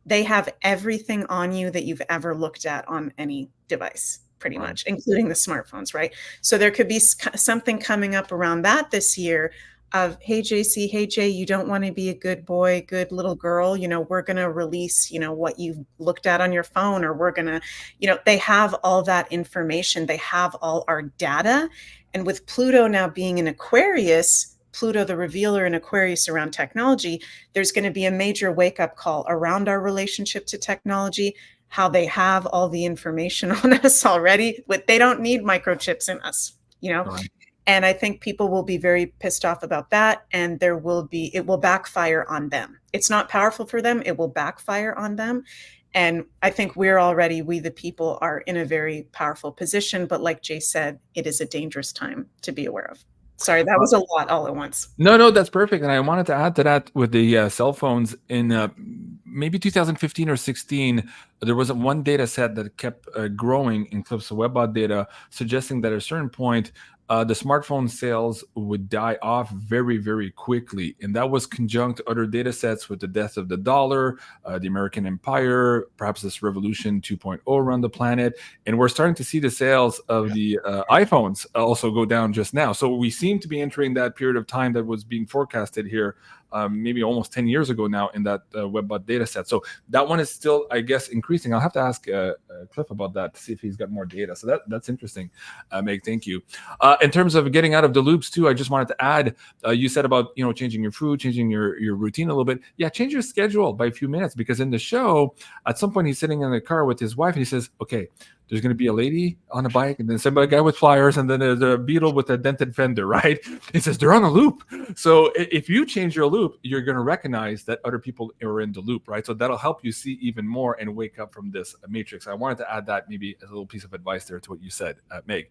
they have everything on you that you've ever looked at on any device, pretty much, including the smartphones, right? So there could be something coming up around that this year of, hey, JC, hey, Jay, you don't want to be a good boy, good little girl. You know, we're going to release, you know, what you've looked at on your phone, or we're going to, you know, they have all that information. They have all our data. And with Pluto now being in Aquarius, Pluto, the revealer in Aquarius around technology, there's going to be a major wake-up call around our relationship to technology, how they have all the information on us already. They don't need microchips in us, you know? Right. And I think people will be very pissed off about that. And it will backfire on them. It's not powerful for them. It will backfire on them. And I think we the people are in a very powerful position. But like Jay said, it is a dangerous time to be aware of. Sorry, that was a lot all at once. No, that's perfect. And I wanted to add to that with the cell phones in maybe 2015 or 16, there was one data set that kept growing in clips of Webbot data, suggesting that at a certain point, the smartphone sales would die off very, very quickly. And that was conjunct other data sets with the death of the dollar, the American empire, perhaps this revolution 2.0 around the planet. And we're starting to see the sales of the iPhones also go down just now. So we seem to be entering that period of time that was being forecasted here, maybe almost 10 years ago now in that Webbot data set. So that one is still, I guess, increasing. I'll have to ask Cliff about that to see if he's got more data. So that's interesting, Meg. Thank you. In terms of getting out of the loops too, I just wanted to add, you said about, you know, changing your food, changing your routine a little bit. Yeah, change your schedule by a few minutes, because in the show, at some point he's sitting in the car with his wife and he says, okay, there's going to be a lady on a bike, and then a guy with flyers, and then there's a beetle with a dented fender, right? He says they're on a loop. So if you change your loop, you're going to recognize that other people are in the loop, right? So that'll help you see even more and wake up from this matrix. I wanted to add that maybe as a little piece of advice there to what you said, Meg.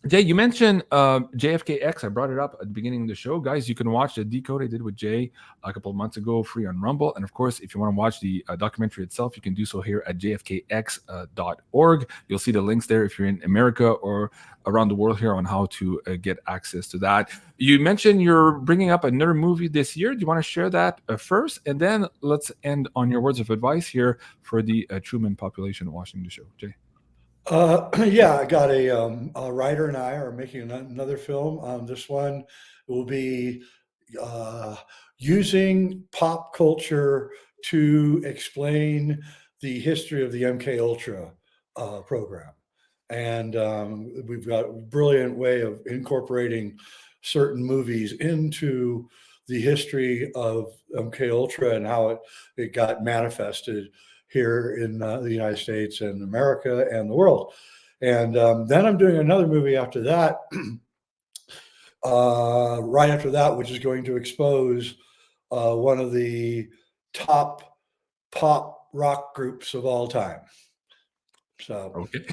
Jay, you mentioned JFKX. I brought it up at the beginning of the show. Guys, you can watch the Decode I did with Jay a couple of months ago, free on Rumble. And of course, if you want to watch the documentary itself, you can do so here at jfkx.org. You'll see the links there if you're in America or around the world here on how to get access to that. You mentioned you're bringing up another movie this year. Do you want to share that first? And then let's end on your words of advice here for the Truman population watching the show. Jay? Yeah, I got a writer and I are making another film. This one will be using pop culture to explain the history of the MK Ultra program. And we've got a brilliant way of incorporating certain movies into the history of MK Ultra and how it got manifested here in the United States and America and the world. And then I'm doing another movie after that, right after that, which is going to expose one of the top pop rock groups of all time. So okay.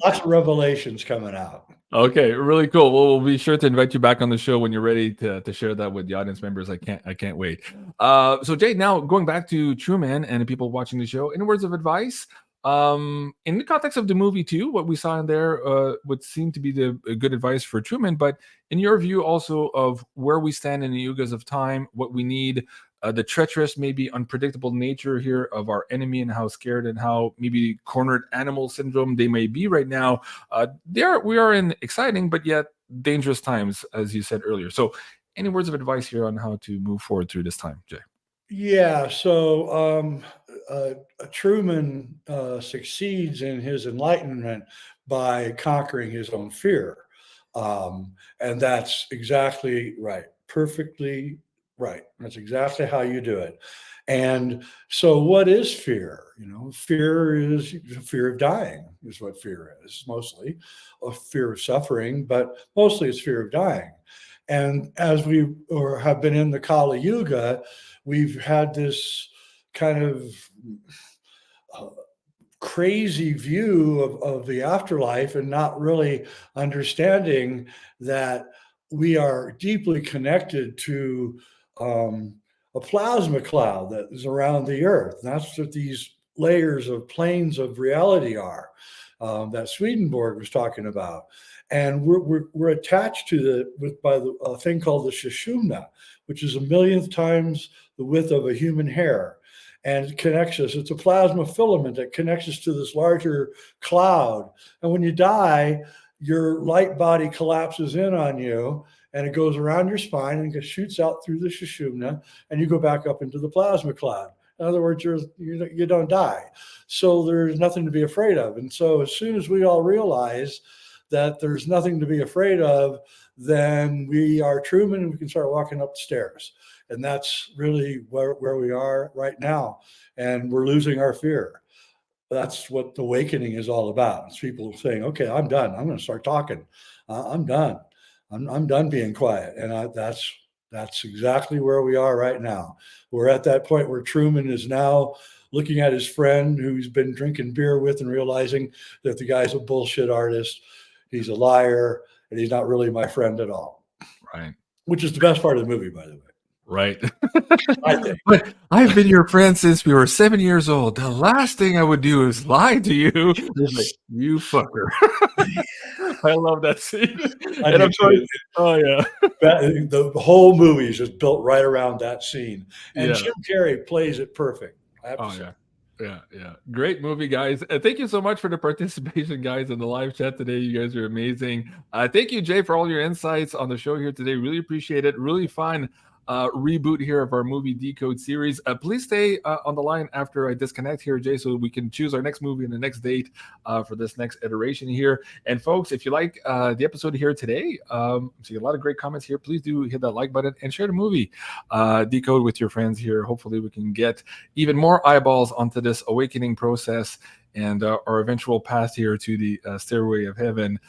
Lots of revelations coming out. Okay, really cool. Well, we'll be sure to invite you back on the show when you're ready to share that with the audience members. I can't wait. So Jay, now going back to Truman and the people watching the show, any words of advice? In the context of the movie too, what we saw in there would seem to be the good advice for Truman, but in your view also of where we stand in the Yugas of time, what we need, the treacherous, maybe unpredictable nature here of our enemy and how scared and how maybe cornered animal syndrome they may be right now. We are in exciting, but yet dangerous times, as you said earlier. So any words of advice here on how to move forward through this time, Jay? Yeah, so Truman succeeds in his enlightenment by conquering his own fear. And that's exactly right. Perfectly right. That's exactly how you do it. And so what is fear? You know, fear is fear of dying is what fear is, mostly a fear of suffering, but mostly it's fear of dying. And as we have been in the Kali Yuga, we've had this kind of crazy view of the afterlife and not really understanding that we are deeply connected to a plasma cloud that is around the Earth. And that's what these layers of planes of reality are, that Swedenborg was talking about. And we're attached to by the thing called the Sushumna, which is 1,000,000th times the width of a human hair. And it connects us. It's a plasma filament that connects us to this larger cloud. And when you die, your light body collapses in on you, and it goes around your spine and it shoots out through the Sushumna, and you go back up into the plasma cloud. In other words, you don't die. So there's nothing to be afraid of. And so as soon as we all realize that there's nothing to be afraid of, then we are Truman and we can start walking up the stairs. And that's really where we are right now. And we're losing our fear. That's what the awakening is all about. It's people saying, okay, I'm done. I'm going to start talking. I'm done. I'm done being quiet. And that's exactly where we are right now. We're at that point where Truman is now looking at his friend who he's been drinking beer with and realizing that the guy's a bullshit artist. He's a liar, and he's not really my friend at all. Right. Which is the best part of the movie, by the way. Right. I think. But I've been your friend since we were 7 years old. The last thing I would do is lie to you. Like, you fucker. I love that scene. And I'm sorry. Oh, yeah. The whole movie is just built right around that scene. And Jim Carrey plays it perfect. I have to say. Yeah. Great movie, guys. Thank you so much for the participation, guys, in the live chat today. You guys are amazing. Thank you, Jay, for all your insights on the show here today. Really appreciate it. Really fun reboot here of our movie Decode series. Please stay on the line after I disconnect here, Jay, so we can choose our next movie and the next date for this next iteration here. And folks, if you like the episode here today, see a lot of great comments here. Please do hit that like button and share the movie Decode with your friends here. Hopefully we can get even more eyeballs onto this awakening process and our eventual path here to the Stairway of Heaven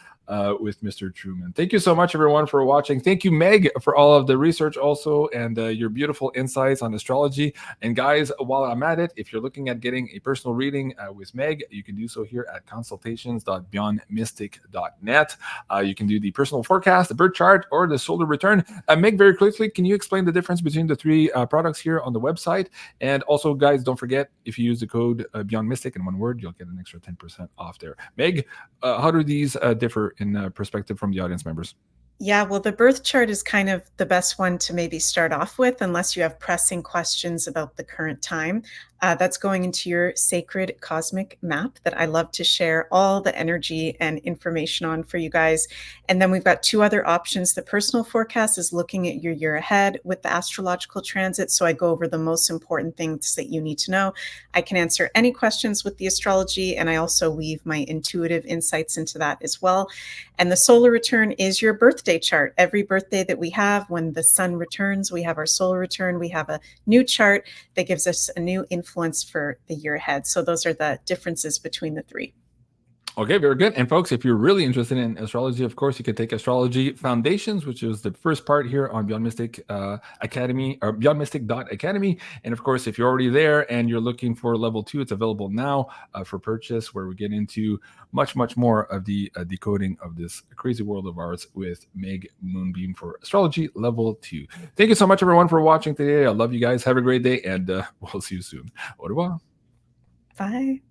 with Mr. Truman. Thank you so much, everyone, for watching. Thank you, Meg, for all of the research also and your beautiful insights on astrology. And guys, while I'm at it, if you're looking at getting a personal reading with Meg, you can do so here at consultations.beyondmystic.net. You can do the personal forecast, the birth chart, or the solar return. Meg, very quickly, can you explain the difference between the three products here on the website? And also, guys, don't forget, if you use the code Beyond Mystic in one word, you'll get an extra 10% off there. Meg, how do these differ in perspective from the audience members? Yeah, well, the birth chart is kind of the best one to maybe start off with, unless you have pressing questions about the current time. That's going into your sacred cosmic map that I love to share all the energy and information on for you guys. And then we've got two other options. The personal forecast is looking at your year ahead with the astrological transit. So I go over the most important things that you need to know. I can answer any questions with the astrology, and I also weave my intuitive insights into that as well. And the solar return is your birthday chart. Every birthday that we have, when the sun returns, we have our solar return. We have a new chart that gives us a new influence for the year ahead. So those are the differences between the three. Okay, very good. And folks, if you're really interested in astrology, of course, you can take Astrology Foundations, which is the first part here on Beyond Mystic Academy, or beyondmystic.academy. And of course, if you're already there and you're looking for level 2, it's available now for purchase, where we get into much more of the decoding of this crazy world of ours with Meg Moonbeam for Astrology level 2. Thank you so much, everyone, for watching today. I love you guys. Have a great day, and we'll see you soon. Au revoir. Bye.